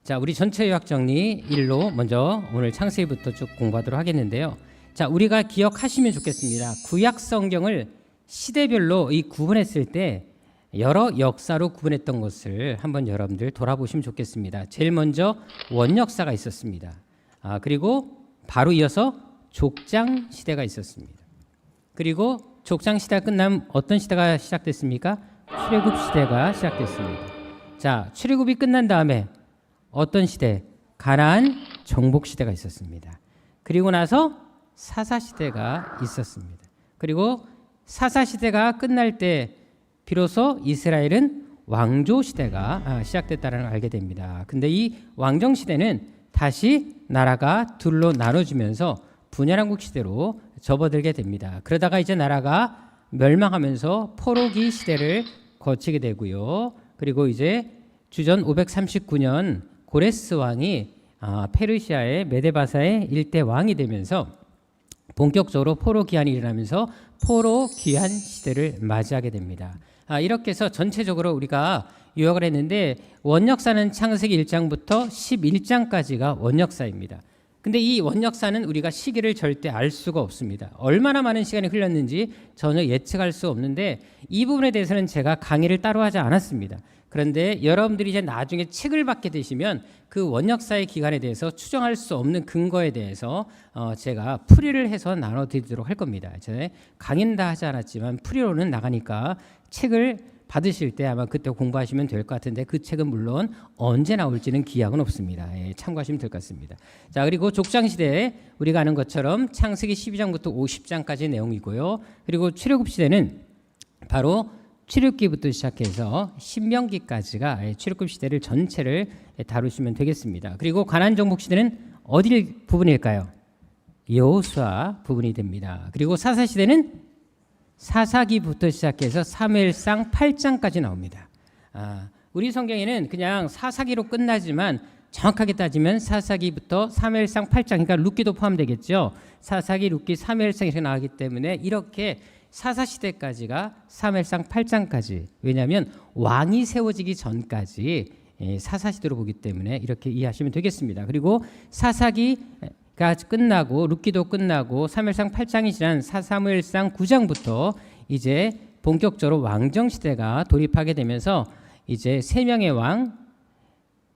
자, 우리 전체 요약 정리 1로 먼저 오늘 창세기부터 쭉 공부하도록 하겠는데요. 자, 우리가 기억하시면 좋겠습니다. 구약 성경을 시대별로 이 구분했을 때 여러 역사로 구분했던 것을 한번 여러분들 돌아보시면 좋겠습니다. 제일 먼저 원역사가 있었습니다. 그리고 바로 이어서 족장 시대가 있었습니다. 그리고 족장 시대가 끝나면 어떤 시대가 시작됐습니까? 출애굽 시대가 시작됐습니다. 자, 출애굽이 끝난 다음에 어떤 시대? 가나안 정복 시대가 있었습니다. 그리고 나서 사사 시대가 있었습니다. 그리고 사사 시대가 끝날 때 비로소 이스라엘은 왕조 시대가 시작됐다는 걸 알게 됩니다. 근데 이 왕정 시대는 다시 나라가 둘로 나눠지면서 분열왕국 시대로 접어들게 됩니다. 그러다가 이제 나라가 멸망하면서 포로기 시대를 거치게 되고요. 그리고 이제 주전 539년 고레스 왕이 페르시아의 메데바사의 일대 왕이 되면서 본격적으로 포로 기한이 일어나면서 포로 귀환 시대를 맞이하게 됩니다. 이렇게 해서 전체적으로 우리가 요약을 했는데 원역사는 창세기 1장부터 11장까지가 원역사입니다. 근데 이 원역사는 우리가 시기를 절대 알 수가 없습니다. 얼마나 많은 시간이 흘렀는지 전혀 예측할 수 없는데 이 부분에 대해서는 제가 강의를 따로 하지 않았습니다. 그런데 여러분들이 이제 나중에 책을 받게 되시면 그 원역사의 기간에 대해서 추정할 수 없는 근거에 대해서 제가 풀이를 해서 나눠드리도록 할 겁니다. 제가 강의는 다 하지 않았지만 풀이로는 나가니까 책을 받으실 때 아마 그때 공부하시면 될 것 같은데 그 책은 물론 언제 나올지는 기약은 없습니다. 참고하시면 될 것 같습니다. 자, 그리고 족장시대에 우리가 아는 것처럼 창세기 12장부터 50장까지의 내용이고요. 그리고 출애굽 시대는 바로 출애굽기부터 시작해서 신명기까지가 출애굽 시대를 전체를 다루시면 되겠습니다. 그리고 가나안 정복 시대는 어디 부분일까요? 여호수아 부분이 됩니다. 그리고 사사 시대는 사사기부터 시작해서 사무엘상 8장까지 나옵니다. 우리 성경에는 그냥 사사기로 끝나지만 정확하게 따지면 사사기부터 사무엘상 8장, 그러니까 룻기도 포함되겠죠. 사사기, 룻기, 사무엘상 이렇게 나가기 때문에 이렇게 사사시대까지가 사무엘상 8장까지, 왜냐하면 왕이 세워지기 전까지 사사시대로 보기 때문에 이렇게 이해하시면 되겠습니다. 그리고 사사기가 끝나고 룻기도 끝나고 사무엘상 8장이 지난 사무엘상 9장부터 이제 본격적으로 왕정 시대가 돌입하게 되면서 이제 세 명의 왕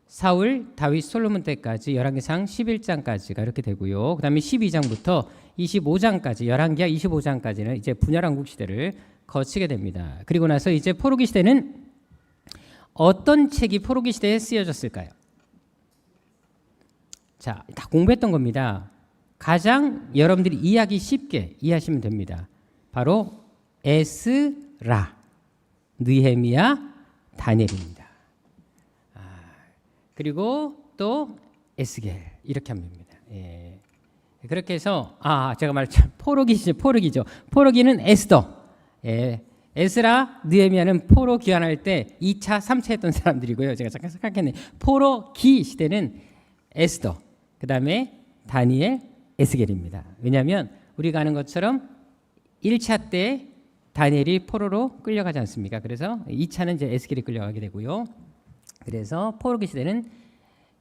사울, 다윗, 솔로몬 때까지 열왕기상 11장까지가 이렇게 되고요. 그다음에 12장부터 25장까지 열왕기하 25장까지는 이제 분열왕국 시대를 거치게 됩니다. 그리고 나서 이제 포로기 시대는 어떤 책이 포로기 시대에 쓰여졌을까요? 자, 다 공부했던 겁니다. 가장 여러분들이 이해하기 쉽게 이해하시면 됩니다. 바로 에스라, 느헤미야, 다니엘입니다. 그리고 또 에스겔 이렇게 하면 됩니다. 그렇게 해서 제가 말했죠. 포로기죠. 포로기는 에스더. 에스라, 느헤미야는 포로 귀환할 때 2차, 3차 했던 사람들이고요. 제가 잠깐 생각했네. 포로기 시대는 에스더, 그 다음에 다니엘, 에스겔입니다. 왜냐하면 우리가 아는 것처럼 1차 때 다니엘이 포로로 끌려가지 않습니까? 그래서 2차는 이제 에스겔이 끌려가게 되고요. 그래서 포로기 시대는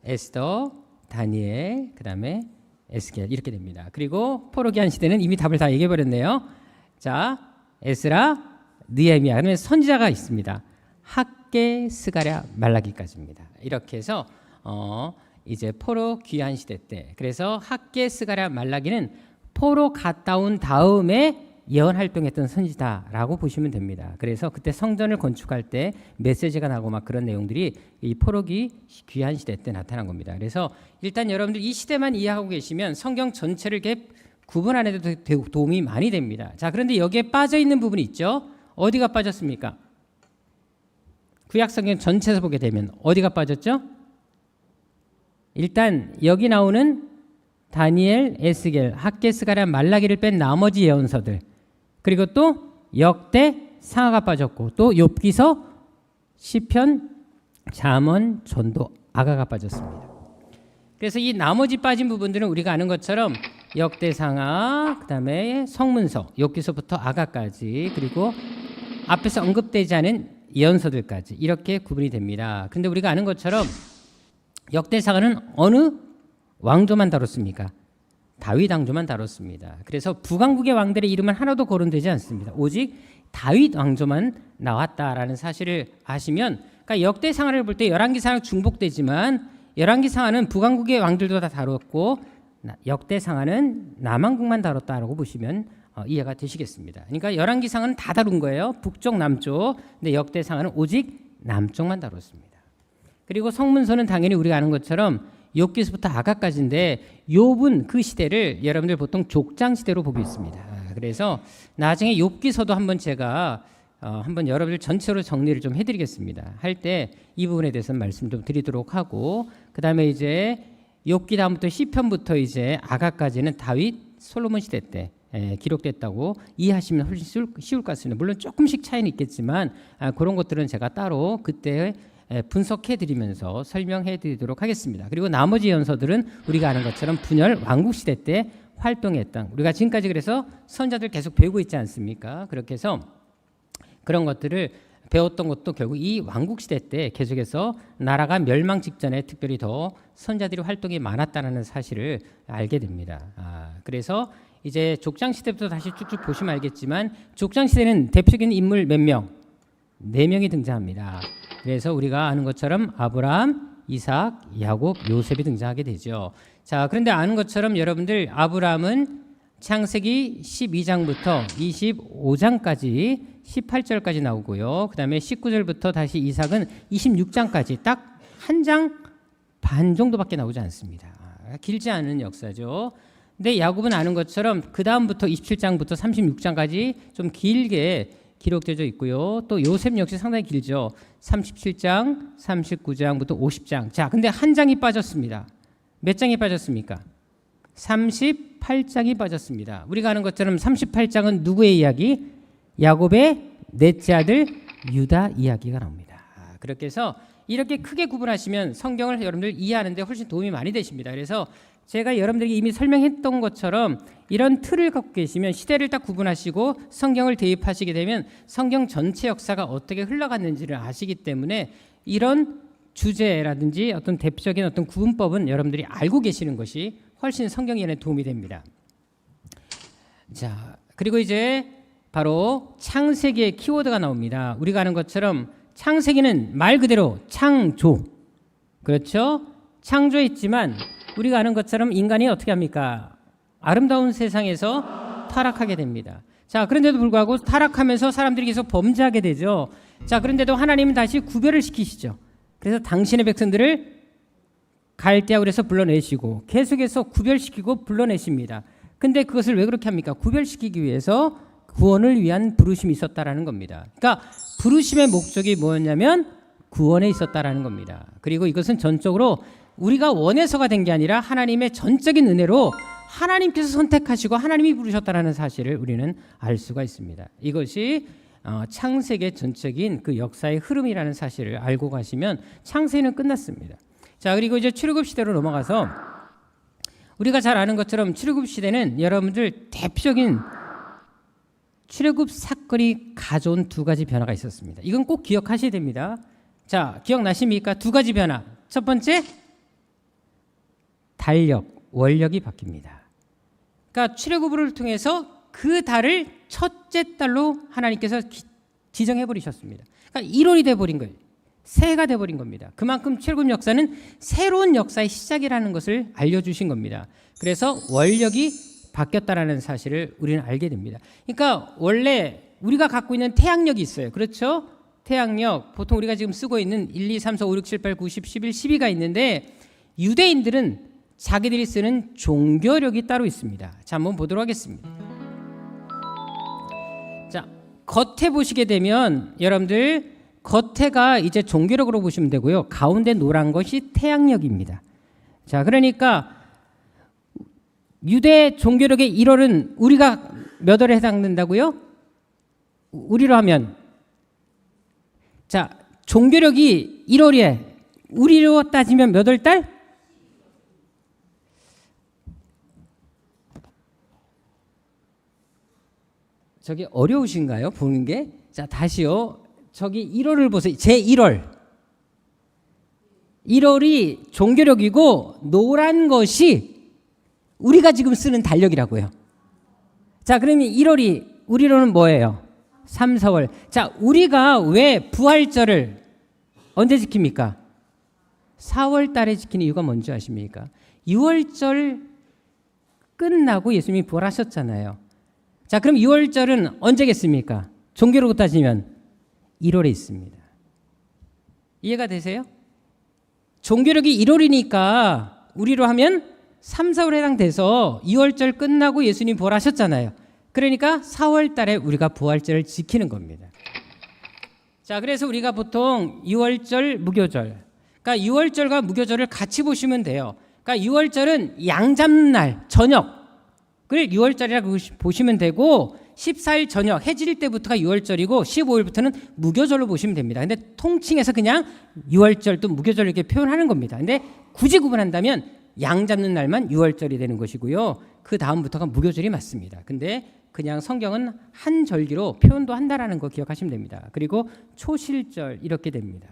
에스더, 다니엘, 그 다음에 에스겔 이렇게 됩니다. 그리고 포로기한 시대는 이미 답을 다 얘기해 버렸네요. 자, 에스라, 느헤미야, 그러면 선지자가 있습니다. 학개, 스가랴, 말라기까지입니다. 이렇게 해서 이제 포로 귀환 시대 때, 그래서 학개, 스가랴, 말라기는 포로 갔다 온 다음에 예언 활동했던 선지자라고 보시면 됩니다. 그래서 그때 성전을 건축할 때 메시지가 나고 막 그런 내용들이 이 포로기 귀환 시대 때 나타난 겁니다. 그래서 일단 여러분들 이 시대만 이해하고 계시면 성경 전체를 이렇게 구분하는 데도 도움이 많이 됩니다. 자, 그런데 여기에 빠져 있는 부분이 있죠. 어디가 빠졌습니까? 구약 성경 전체에서 보게 되면 어디가 빠졌죠? 일단 여기 나오는 다니엘, 에스겔, 학개, 스가랴, 말라기를 뺀 나머지 예언서들, 그리고 또 역대, 상하가 빠졌고 또 욥기서, 시편, 잠언, 전도, 아가가 빠졌습니다. 그래서 이 나머지 빠진 부분들은 우리가 아는 것처럼 역대, 상하, 그다음에 성문서, 욥기서부터 아가까지, 그리고 앞에서 언급되지 않은 예언서들까지 이렇게 구분이 됩니다. 근데 우리가 아는 것처럼 역대상하는 어느 왕조만 다뤘습니까? 다윗 왕조만 다뤘습니다. 그래서 북왕국의 왕들의 이름은 하나도 거론되지 않습니다. 오직 다윗 왕조만 나왔다라는 사실을 아시면, 그러니까 역대상하를 볼 때 열왕기상하 중복되지만 열왕기상하는 북왕국의 왕들도 다 다뤘고 역대상하는 남왕국만 다뤘다라고 보시면 이해가 되시겠습니다. 그러니까 열왕기상하는 다 다룬 거예요. 북쪽 남쪽. 근데 역대상하는 오직 남쪽만 다뤘습니다. 그리고 성문서는 당연히 우리가 아는 것처럼 욥기서부터 아가까지인데 욥은 그 시대를 여러분들 보통 족장 시대로 보고 있습니다. 그래서 나중에 욥기서도 한번 제가 한번 여러분들 전체로 정리를 좀 해드리겠습니다. 할 때 이 부분에 대해서 말씀 좀 드리도록 하고, 그 다음에 이제 욥기 다음부터 시편부터 이제 아가까지는 다윗 솔로몬 시대 때 기록됐다고 이해하시면 훨씬 쉬울 것 같습니다. 물론 조금씩 차이는 있겠지만 그런 것들은 제가 따로 그때 분석해 드리면서 설명해 드리도록 하겠습니다. 그리고 나머지 연서들은 우리가 아는 것처럼 분열 왕국 시대 때 활동했던, 우리가 지금까지 그래서 선자들 계속 배우고 있지 않습니까? 그렇게 해서 그런 것들을 배웠던 것도 결국 이 왕국 시대 때 계속해서 나라가 멸망 직전에 특별히 더 선자들이 활동이 많았다는 사실을 알게 됩니다. 그래서 이제 족장 시대부터 다시 쭉쭉 보시면 알겠지만 족장 시대는 대표적인 인물 몇 명? 4명이 등장합니다. 그래서 우리가 아는 것처럼 아브라함, 이삭, 야곱, 요셉이 등장하게 되죠. 자, 그런데 아는 것처럼 여러분들 아브라함은 창세기 12장부터 25장까지 18절까지 나오고요. 그 다음에 19절부터 다시 이삭은 26장까지 딱 한 장 반 정도밖에 나오지 않습니다. 길지 않은 역사죠. 근데 야곱은 아는 것처럼 그 다음부터 27장부터 36장까지 좀 길게 기록되어 있고요. 또 요셉 역시 상당히 길죠. 37장, 39장부터 50장. 자, 근데 한 장이 빠졌습니다. 몇 장이 빠졌습니까? 38장이 빠졌습니다. 우리가 아는 것처럼 38장은 누구의 이야기? 야곱의 넷째 아들 유다 이야기가 나옵니다. 그렇게 해서 이렇게 크게 구분하시면 성경을 여러분들 이해하는 데 훨씬 도움이 많이 되십니다. 그래서 제가 여러분들에게 이미 설명했던 것처럼 이런 틀을 갖고 계시면 시대를 딱 구분하시고 성경을 대입하시게 되면 성경 전체 역사가 어떻게 흘러갔는지를 아시기 때문에 이런 주제라든지 어떤 대표적인 어떤 구분법은 여러분들이 알고 계시는 것이 훨씬 성경 이해에 도움이 됩니다. 자, 그리고 이제 바로 창세기의 키워드가 나옵니다. 우리가 아는 것처럼 창세기는 말 그대로 창조, 그렇죠? 창조했지만 우리가 아는 것처럼 인간이 어떻게 합니까? 아름다운 세상에서 타락하게 됩니다. 자, 그런데도 불구하고 타락하면서 사람들이 계속 범죄하게 되죠. 자, 그런데도 하나님은 다시 구별을 시키시죠. 그래서 당신의 백성들을 갈대아우르에서 그래서 불러내시고 계속해서 구별시키고 불러내십니다. 근데 그것을 왜 그렇게 합니까? 구별시키기 위해서 구원을 위한 부르심이 있었다라는 겁니다. 그러니까 부르심의 목적이 뭐였냐면 구원에 있었다라는 겁니다. 그리고 이것은 전적으로 우리가 원해서가 된 게 아니라 하나님의 전적인 은혜로 하나님께서 선택하시고 하나님이 부르셨다라는 사실을 우리는 알 수가 있습니다. 이것이 창세기의 전적인 그 역사의 흐름이라는 사실을 알고 가시면 창세기는 끝났습니다. 자, 그리고 이제 출애굽 시대로 넘어가서 우리가 잘 아는 것처럼 출애굽 시대는 여러분들 대표적인 출애굽 사건이 가져온 2가지 변화가 있었습니다. 이건 꼭 기억하셔야 됩니다. 자, 기억나십니까? 2가지 변화. 첫 번째, 달력, 원력이 바뀝니다. 그러니까 출애굽을 통해서 그 달을 첫째 달로 하나님께서 지정해 버리셨습니다. 그러니까 1월이 돼 버린 거예요. 새해가 돼 버린 겁니다. 그만큼 출애굽 역사는 새로운 역사의 시작이라는 것을 알려주신 겁니다. 그래서 원력이 바뀌었다라는 사실을 우리는 알게 됩니다. 그러니까 원래 우리가 갖고 있는 태양력이 있어요. 그렇죠? 태양력, 보통 우리가 지금 쓰고 있는 1, 2, 3, 4, 5, 6, 7, 8, 9, 10, 11, 12가 있는데 유대인들은 자기들이 쓰는 종교력이 따로 있습니다. 자, 한번 보도록 하겠습니다. 자, 겉에 보시게 되면 여러분들 겉에가 이제 종교력으로 보시면 되고요. 가운데 노란 것이 태양력입니다. 자, 그러니까 유대 종교력의 1월은 우리가 몇 월에 해당된다고요? 우리로 하면 자, 종교력이 1월에 우리로 따지면 몇 월 달? 저기 어려우신가요? 보는 게? 자, 다시요. 저기 1월을 보세요. 제 1월. 1월이 종교력이고 노란 것이 우리가 지금 쓰는 달력이라고요. 자, 그러면 1월이 우리로는 뭐예요? 3, 4월. 자, 우리가 왜 부활절을 언제 지킵니까? 4월 달에 지키는 이유가 뭔지 아십니까? 6월절 끝나고 예수님이 부활하셨잖아요. 자, 그럼 6월절은 언제겠습니까? 종교로 따지면 1월에 있습니다. 이해가 되세요? 종교력이 1월이니까 우리로 하면 3, 4월에 해당돼서 2월절 끝나고 예수님 부활하셨잖아요. 그러니까 4월 달에 우리가 부활절을 지키는 겁니다. 자, 그래서 우리가 보통 6월절, 무교절, 그러니까 6월절과 무교절을 같이 보시면 돼요. 그러니까 6월절은 양잡날 저녁을 6월절이라고 보시면 되고 14일 저녁 해질 때부터가 6월절이고 15일부터는 무교절로 보시면 됩니다. 근데 통칭해서 그냥 6월절 또 무교절 이렇게 표현하는 겁니다. 근데 굳이 구분한다면 양 잡는 날만 6월절이 되는 것이고요. 그 다음부터가 무교절이 맞습니다. 근데 그냥 성경은 한 절기로 표현도 한다라는 거 기억하시면 됩니다. 그리고 초실절 이렇게 됩니다.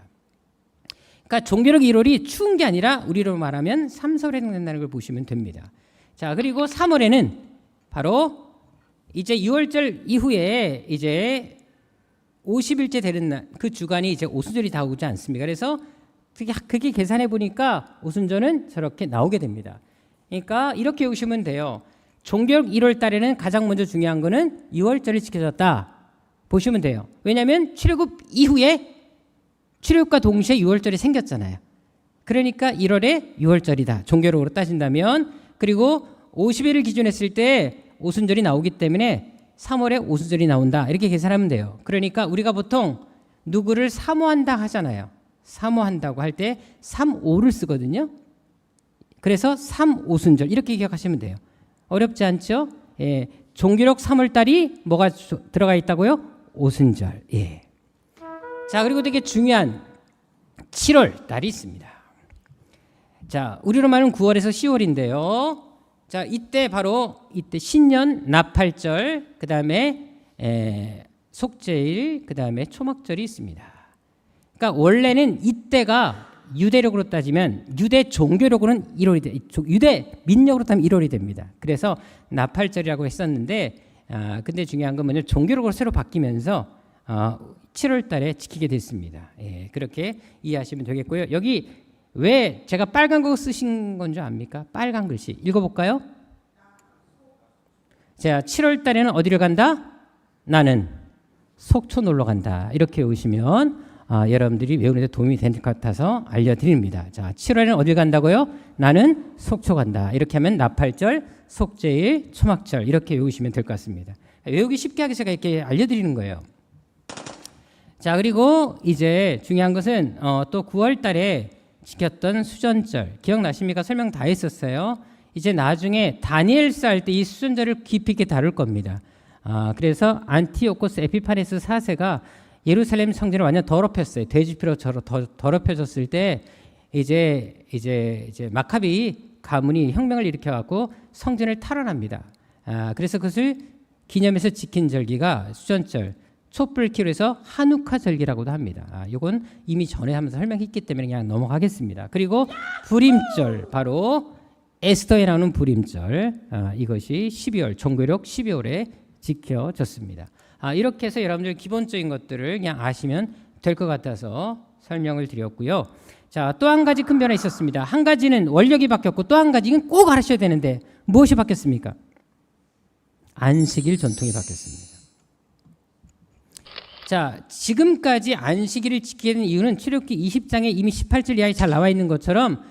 그러니까 종교력 1월이 추운 게 아니라 우리로 말하면 3, 4월에 해당된다는 걸 보시면 됩니다. 자, 그리고 3월에는 바로 이제 6월절 이후에 이제 50일째 되는 날, 그 주간이 이제 오순절이 다 오지 않습니까? 그래서 그게 계산해 보니까 오순절은 저렇게 나오게 됩니다. 그러니까 이렇게 보시면 돼요. 종교력 1월 달에는 가장 먼저 중요한 거는 6월절이 지켜졌다 보시면 돼요. 왜냐하면 출애굽 이후에 출애굽과 동시에 6월절이 생겼잖아요. 그러니까 1월에 6월절이다. 종교력으로 따진다면. 그리고 50일을 기준했을 때 오순절이 나오기 때문에 3월에 오순절이 나온다. 이렇게 계산하면 돼요. 그러니까 우리가 보통 누구를 사모한다 하잖아요. 사모한다고 할 때 3,5를 쓰거든요. 그래서 3오순절 이렇게 기억하시면 돼요. 어렵지 않죠? 예. 종교력 3월 달이 뭐가 들어가 있다고요? 오순절. 예. 자, 그리고 되게 중요한 7월 달이 있습니다. 자, 우리로 말하면 9월에서 10월인데요. 자, 이때 바로 이때 신년 나팔절, 그 다음에 속죄일, 그 다음에 초막절이 있습니다. 그러니까 원래는 이때가 유대력으로 따지면 유대 종교력으로는 1월이 돼, 유대 민력으로 따면 1월이 됩니다. 그래서 나팔절이라고 했었는데, 근데 중요한 건 뭐냐면 종교력으로 새로 바뀌면서 7월 달에 지키게 됐습니다. 예, 그렇게 이해하시면 되겠고요. 여기 왜 제가 빨간 거 쓰신 건 줄 압니까? 빨간 글씨 읽어볼까요? 자, 7월 달에는 어디를 간다? 나는 속초 놀러 간다. 이렇게 오시면 여러분들이 외우는 데 도움이 될 것 같아서 알려드립니다. 자, 7월에는 어디 간다고요? 나는 속초 간다. 이렇게 하면 나팔절, 속죄일, 초막절 이렇게 외우시면 될 것 같습니다. 외우기 쉽게 하기 제가 이렇게 알려드리는 거예요. 자, 그리고 이제 중요한 것은 또 9월 달에 지켰던 수전절 기억나십니까? 설명 다 했었어요. 이제 나중에 다니엘서 할 때 이 수전절을 깊이 있게 다룰 겁니다. 그래서 안티오코스 에피파네스 4세가 예루살렘 성전을 완전 더럽혔어요. 돼지피로 더럽혀졌을 때 이제 마카비 가문이 혁명을 일으켜갖고 성전을 탈환합니다. 그래서 그것을 기념해서 지킨 절기가 수전절, 촛불키로 해서 한우카 절기라고도 합니다. 이건 이미 전에 하면서 설명했기 때문에 그냥 넘어가겠습니다. 그리고 불임절, 바로 에스더에 나오는 불임절, 이것이 12월, 종교력 12월에 지켜졌습니다. 이렇게 해서 여러분들 기본적인 것들을 그냥 아시면 될 것 같아서 설명을 드렸고요. 자, 또 한 가지 큰 변화 있었습니다. 한 가지는 원력이 바뀌었고 또 한 가지는 꼭 알아셔야 되는데 무엇이 바뀌었습니까? 안식일 전통이 바뀌었습니다. 자, 지금까지 안식일을 지키게 된 이유는 출애굽기 20장에 이미 18절 이하에 잘 나와 있는 것처럼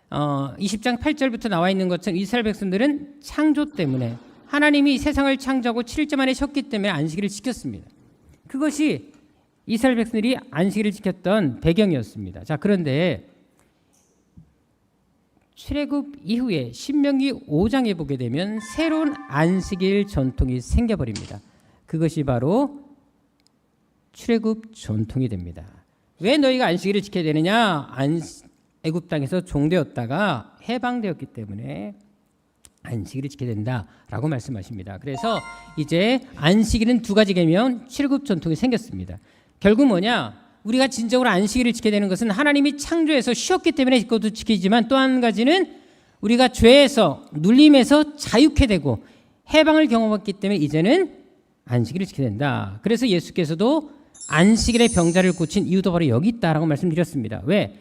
20장 8절부터 나와 있는 것처럼 이스라엘 백성들은 창조 때문에 하나님이 세상을 창조하고 7일 만에 쉬었기 때문에 안식일을 지켰습니다. 그것이 이스라엘 백성들이 안식일을 지켰던 배경이었습니다. 자, 그런데 출애굽 이후에 신명기 5장에 보게 되면 새로운 안식일 전통이 생겨버립니다. 그것이 바로 출애굽 전통이 됩니다. 왜 너희가 안식일을 지켜야 되느냐? 애굽 땅에서 종되었다가 해방되었기 때문에 안식일을 지켜야 된다라고 말씀하십니다. 그래서 이제 안식일은 두 가지 개념 출애굽 전통이 생겼습니다. 결국 뭐냐? 우리가 진정으로 안식일을 지켜야 되는 것은 하나님이 창조해서 쉬었기 때문에 그것도 지키지만 또 한 가지는 우리가 죄에서 눌림에서 자유케 되고 해방을 경험했기 때문에 이제는 안식일을 지켜야 된다. 그래서 예수께서도 안식일의 병자를 고친 이유도 바로 여기 있다라고 말씀드렸습니다. 왜?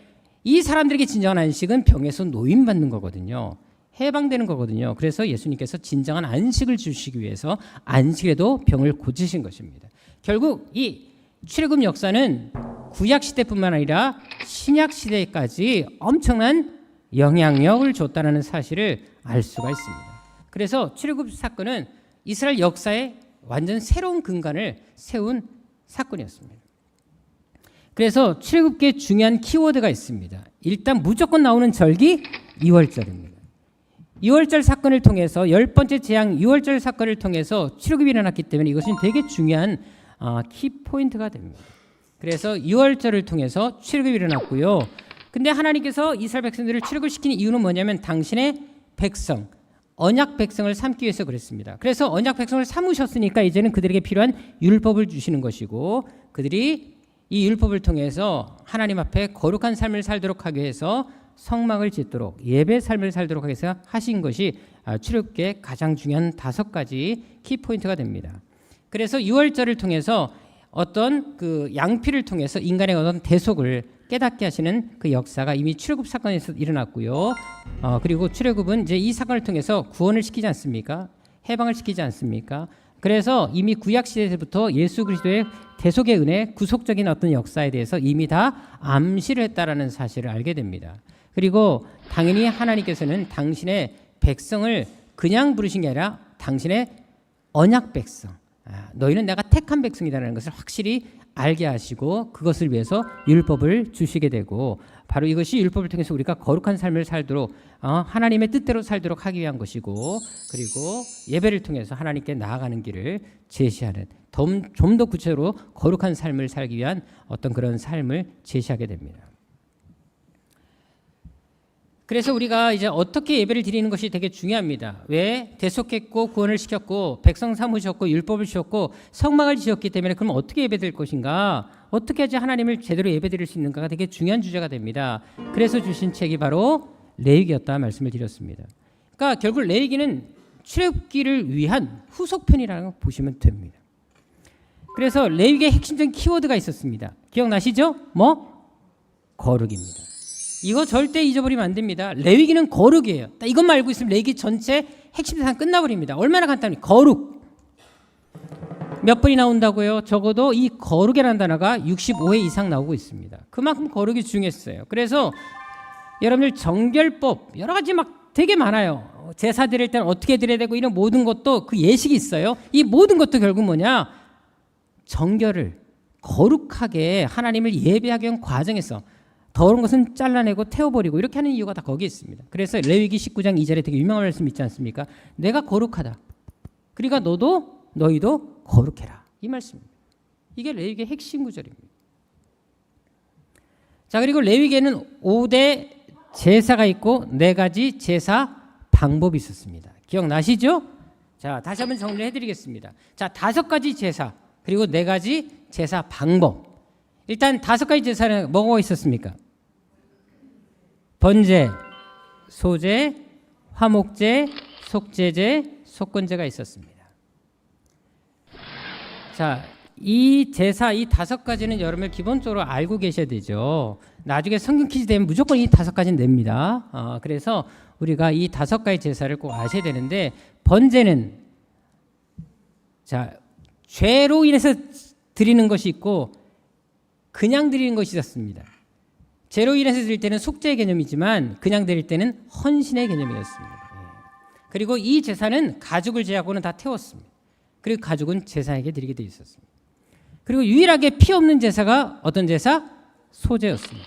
이 사람들에게 진정한 안식은 병에서 노임받는 거거든요. 해방되는 거거든요. 그래서 예수님께서 진정한 안식을 주시기 위해서 안식에도 병을 고치신 것입니다. 결국 이 출애굽 역사는 구약 시대뿐만 아니라 신약 시대까지 엄청난 영향력을 줬다는 사실을 알 수가 있습니다. 그래서 출애굽 사건은 이스라엘 역사에 완전 새로운 근간을 세운 사건이었습니다. 그래서 출애굽기에 중요한 키워드가 있습니다. 일단 무조건 나오는 절기 2월절입니다. 2월절 사건을 통해서 10번째 재앙 2월절 사건을 통해서 출애굽이 일어났기 때문에 이것은 되게 중요한 키포인트가 됩니다. 그래서 2월절을 통해서 출애굽이 일어났고요. 근데 하나님께서 이스라엘 백성들을 출애굽시키는 이유는 뭐냐면 당신의 백성, 언약 백성을 삼기 위해서 그랬습니다. 그래서 언약 백성을 삼으셨으니까 이제는 그들에게 필요한 율법을 주시는 것이고 그들이 이 율법을 통해서 하나님 앞에 거룩한 삶을 살도록 하기 위해서 성막을 짓도록 예배 삶을 살도록 하기 위해서 하신 것이 출애굽기의 가장 중요한 5가지 키포인트가 됩니다. 그래서 6월절을 통해서 어떤 그 양피를 통해서 인간의 어떤 대속을 깨닫게 하시는 그 역사가 이미 출애굽 사건에서 일어났고요. 그리고 출애굽은 이제 이 사건을 통해서 구원을 시키지 않습니까? 해방을 시키지 않습니까? 그래서 이미 구약 시대부터 예수 그리스도의 대속의 은혜, 구속적인 어떤 역사에 대해서 이미 다 암시를 했다라는 사실을 알게 됩니다. 그리고 당연히 하나님께서는 당신의 백성을 그냥 부르신 게 아니라 당신의 언약 백성, 너희는 내가 택한 백성이라는 것을 확실히 알게 하시고 그것을 위해서 율법을 주시게 되고 바로 이것이 율법을 통해서 우리가 거룩한 삶을 살도록 하나님의 뜻대로 살도록 하기 위한 것이고 그리고 예배를 통해서 하나님께 나아가는 길을 제시하는 좀 더 구체적으로 거룩한 삶을 살기 위한 어떤 그런 삶을 제시하게 됩니다. 그래서 우리가 이제 어떻게 예배를 드리는 것이 되게 중요합니다. 왜? 대속했고 구원을 시켰고 백성 삼으셨고 율법을 주셨고 성막을 지었기 때문에 그럼 어떻게 예배드릴 것인가? 어떻게 해야지 하나님을 제대로 예배드릴 수 있는가가 되게 중요한 주제가 됩니다. 그래서 주신 책이 바로 레위기였다 말씀을 드렸습니다. 그러니까 결국 레위기는 출애굽기를 위한 후속편이라는 걸 보시면 됩니다. 그래서 레위기의 핵심적인 키워드가 있었습니다. 기억나시죠? 뭐? 거룩입니다. 이거 절대 잊어버리면 안 됩니다. 레위기는 거룩이에요. 이것만 알고 있으면 레위기 전체 핵심 사항 끝나버립니다. 얼마나 간단해요. 거룩. 몇 번이 나온다고요? 적어도 이 거룩이라는 단어가 65회 이상 나오고 있습니다. 그만큼 거룩이 중요했어요. 그래서 여러분들 정결법 여러 가지 막 되게 많아요. 제사 드릴 때는 어떻게 드려야 되고 이런 모든 것도 그 예식이 있어요. 이 모든 것도 결국 뭐냐? 정결을 거룩하게 하나님을 예배하기 위한 과정에서 더러운 것은 잘라내고 태워버리고 이렇게 하는 이유가 다 거기에 있습니다. 그래서 레위기 19장 2절에 되게 유명한 말씀이 있지 않습니까? 내가 거룩하다. 그러니까 너희도 거룩해라. 이 말씀입니다. 이게 레위기의 핵심 구절입니다. 자, 그리고 레위기에는 5대 제사가 있고 4가지 제사 방법이 있었습니다. 기억나시죠? 자, 다시 한번 정리를 해드리겠습니다. 자, 5가지 제사 그리고 4가지 제사 방법. 일단 5가지 제사는 뭐가 있었습니까? 번제, 소제, 화목제, 속죄제, 속건제가 있었습니다. 자, 이 제사 이 5가지는 여러분들 기본적으로 알고 계셔야 되죠. 나중에 성경 퀴즈 되면 무조건 이 5가지는 냅니다. 그래서 우리가 이 5가지 제사를 꼭 아셔야 되는데 번제는 자, 죄로 인해서 드리는 것이 있고 그냥 드리는 것이 있었습니다. 죄로 인해서 드릴 때는 속죄의 개념이지만 그냥 드릴 때는 헌신의 개념이었습니다. 그리고 이 제사는 가죽을 제하고는 다 태웠습니다. 그리고 가죽은 제사에게 드리게 되어 있었습니다. 그리고 유일하게 피 없는 제사가 어떤 제사? 소제였습니다.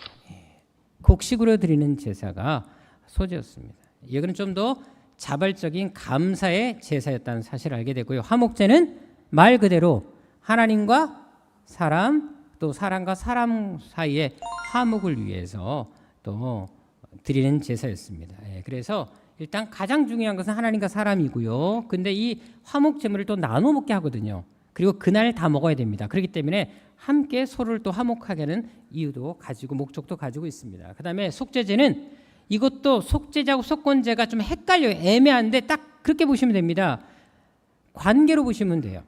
곡식으로 드리는 제사가 소제였습니다. 이거는 좀 더 자발적인 감사의 제사였다는 사실을 알게 되고요. 화목제는 말 그대로 하나님과 사람 또 사람과 사람 사이의 화목을 위해서 또 드리는 제사였습니다. 그래서 일단 가장 중요한 것은 하나님과 사람이고요. 근데 이 화목 제물을 또 나눠 먹게 하거든요. 그리고 그날 다 먹어야 됩니다. 그렇기 때문에 함께 서로를 또 화목하게 하는 이유도 가지고 목적도 가지고 있습니다. 그다음에 속죄제는 이것도 속죄제하고 속건제가 좀 헷갈려요. 애매한데 딱 그렇게 보시면 됩니다. 관계로 보시면 돼요.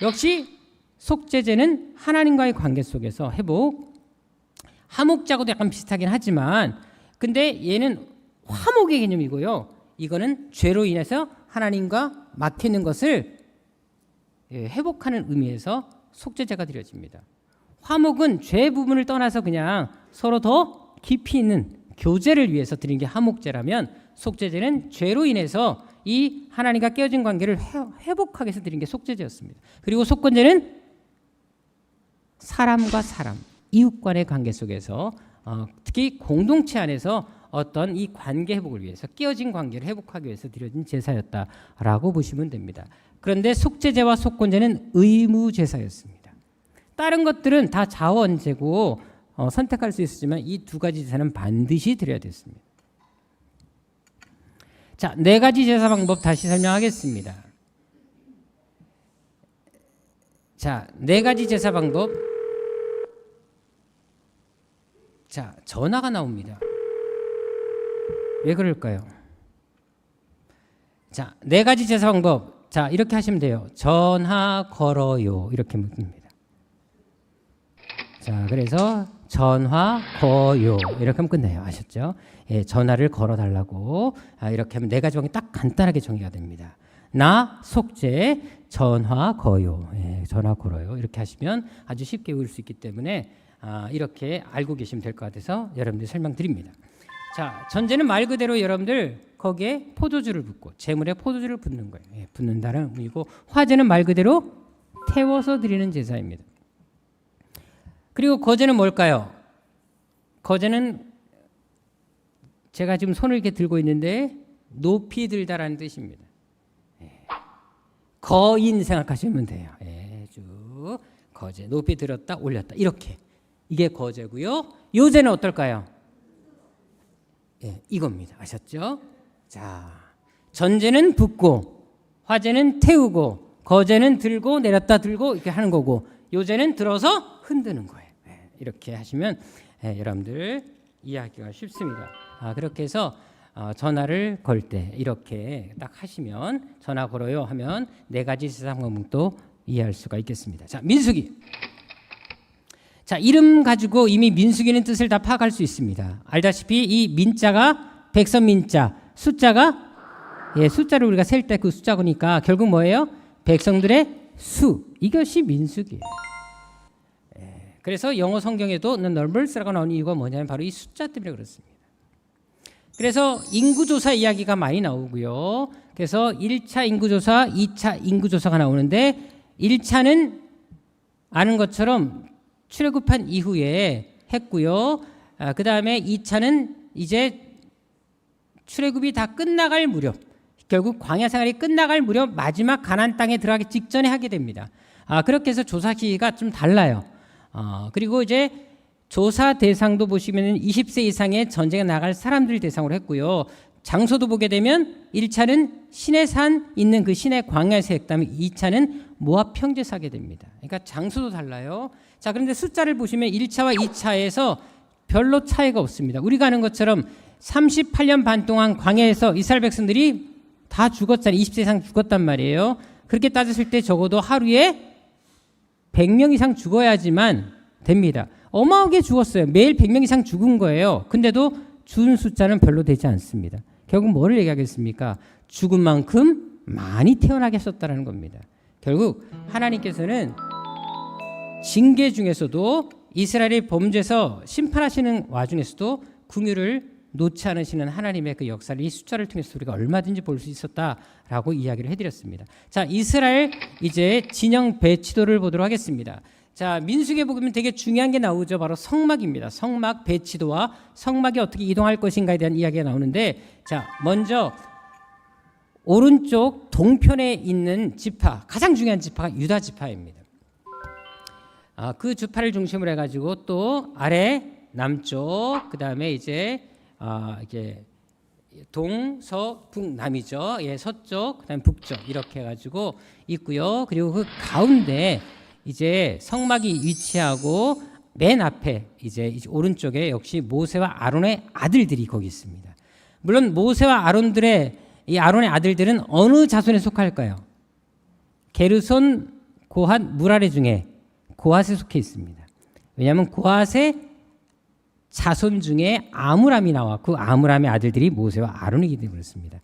역시 속죄제는 하나님과의 관계 속에서 회복, 화목제하고도 약간 비슷하긴 하지만 근데 얘는 화목의 개념이고요. 이거는 죄로 인해서 하나님과 막히는 것을 회복하는 의미에서 속죄제가 드려집니다. 화목은 죄 부분을 떠나서 그냥 서로 더 깊이 있는 교제를 위해서 드린 게 화목제라면 속죄제는 죄로 인해서 이 하나님과 깨어진 관계를 회복하기 위해서 드린 게 속죄제였습니다. 그리고 속건제는 사람과 사람, 이웃 간의 관계 속에서 특히 공동체 안에서 어떤 이 관계 회복을 위해서 깨어진 관계를 회복하기 위해서 드려진 제사였다라고 보시면 됩니다. 그런데 속죄제와 속건제는 의무 제사였습니다. 다른 것들은 다 자원제고 선택할 수 있었지만 이 두 가지 제사는 반드시 드려야 됐습니다. 자, 네 가지 제사 방법 다시 설명하겠습니다. 자, 네 가지 제사 방법. 자, 전화가 나옵니다. 왜 그럴까요? 자, 네 가지 제사 방법. 자, 이렇게 하시면 돼요. 전화 걸어요. 이렇게 묻습니다. 자, 그래서 전화 거요. 이렇게 하면 끝나요. 아셨죠? 예, 전화를 걸어달라고. 이렇게 하면 네 가지 방법이 딱 간단하게 정리가 됩니다. 나, 속죄, 전화 거요. 예, 전화 걸어요. 이렇게 하시면 아주 쉽게 외울 수 있기 때문에 이렇게 알고 계시면 될 것 같아서 여러분들 설명드립니다. 자, 전제는 말 그대로 여러분들 거기에 포도주를 붓고 제물에 포도주를 붓는 거예요. 예, 붓는다는 의미고 화제는 말 그대로 태워서 드리는 제사입니다. 그리고 거제는 뭘까요? 거제는 제가 지금 손을 이렇게 들고 있는데 높이 들다라는 뜻입니다. 예. 거인 생각하시면 돼요. 예, 쭉 거제 높이 들었다 올렸다 이렇게 이게 거제고요. 요제는 어떨까요? 예, 이겁니다. 아셨죠? 자, 전제는 붓고 화제는 태우고 거제는 들고 내렸다 들고 이렇게 하는 거고 요제는 들어서 흔드는 거예요. 예, 이렇게 하시면 여러분들 이해하기가 쉽습니다. 그렇게 해서 전화를 걸 때 이렇게 딱 하시면 전화 걸어요 하면 네 가지 제사 방법도 이해할 수가 있겠습니다. 자, 민수기. 자, 이름 가지고 이미 민수기는 뜻을 다 파악할 수 있습니다. 알다시피 이 민자가 백성민자, 숫자가 숫자를 우리가 셀 때 그 숫자니까 결국 뭐예요? 백성들의 수. 이것이 민수기예요. 그래서 영어 성경에도 The Numbers라고 나오는 이유가 뭐냐면 바로 이 숫자 때문에 그렇습니다. 그래서 인구조사 이야기가 많이 나오고요. 그래서 1차 인구조사, 2차 인구조사가 나오는데 1차는 아는 것처럼 출애굽한 이후에 했고요. 그 다음에 2차는 이제 출애굽이 다 끝나갈 무렵, 결국 광야 생활이 끝나갈 무렵 마지막 가나안 땅에 들어가기 직전에 하게 됩니다. 그렇게 해서 조사 기기가 좀 달라요. 그리고 이제 조사 대상도 보시면 20세 이상의 전쟁에 나갈 사람들 대상으로 했고요. 장소도 보게 되면 1차는 시내산 있는 그 시내 광야에서 했다면 2차는 모압 평지에서 하게 됩니다. 그러니까 장소도 달라요. 자, 그런데 숫자를 보시면 1차와 2차에서 별로 차이가 없습니다. 우리가 아는 것처럼 38년 반 동안 광야에서 이스라엘 백성들이 다 죽었잖아요. 20세 이상 죽었단 말이에요. 그렇게 따졌을 때 적어도 하루에 100명 이상 죽어야지만 됩니다. 어마어마하게 죽었어요. 매일 100명 이상 죽은 거예요. 근데도 죽은 숫자는 별로 되지 않습니다. 결국 뭐를 얘기하겠습니까? 죽은 만큼 많이 태어나게 하셨다는 겁니다. 결국 하나님께서는 징계 중에서도 이스라엘의 범죄에서 심판하시는 와중에서도 긍휼을 놓지 않으시는 하나님의 그 역사를 이 숫자를 통해서 우리가 얼마든지 볼 수 있었다라고 이야기를 해드렸습니다. 자, 이스라엘 이제 진영 배치도를 보도록 하겠습니다. 자, 민수기에 보면 되게 중요한 게 나오죠. 바로 성막입니다. 성막 배치도와 성막이 어떻게 이동할 것인가에 대한 이야기가 나오는데, 자, 먼저 오른쪽 동편에 있는 지파, 가장 중요한 지파가 유다 지파입니다. 그 지파를 중심으로 해가지고 또 아래 남쪽, 그 다음에 이제 동서북남이죠. 예, 서쪽, 그다음에 북쪽 이렇게 해가지고 있고요. 그리고 그 가운데 이제 성막이 위치하고 맨 앞에 이제 오른쪽에 역시 모세와 아론의 아들들이 거기 있습니다. 물론 모세와 아론들의 이 아론의 아들들은 어느 자손에 속할까요? 게르손, 고핫, 무라리 중에 고핫에 속해 있습니다. 왜냐하면 고핫의 자손 중에 아므람이 나왔고 아므람의 아들들이 모세와 아론이기 때문에 그렇습니다.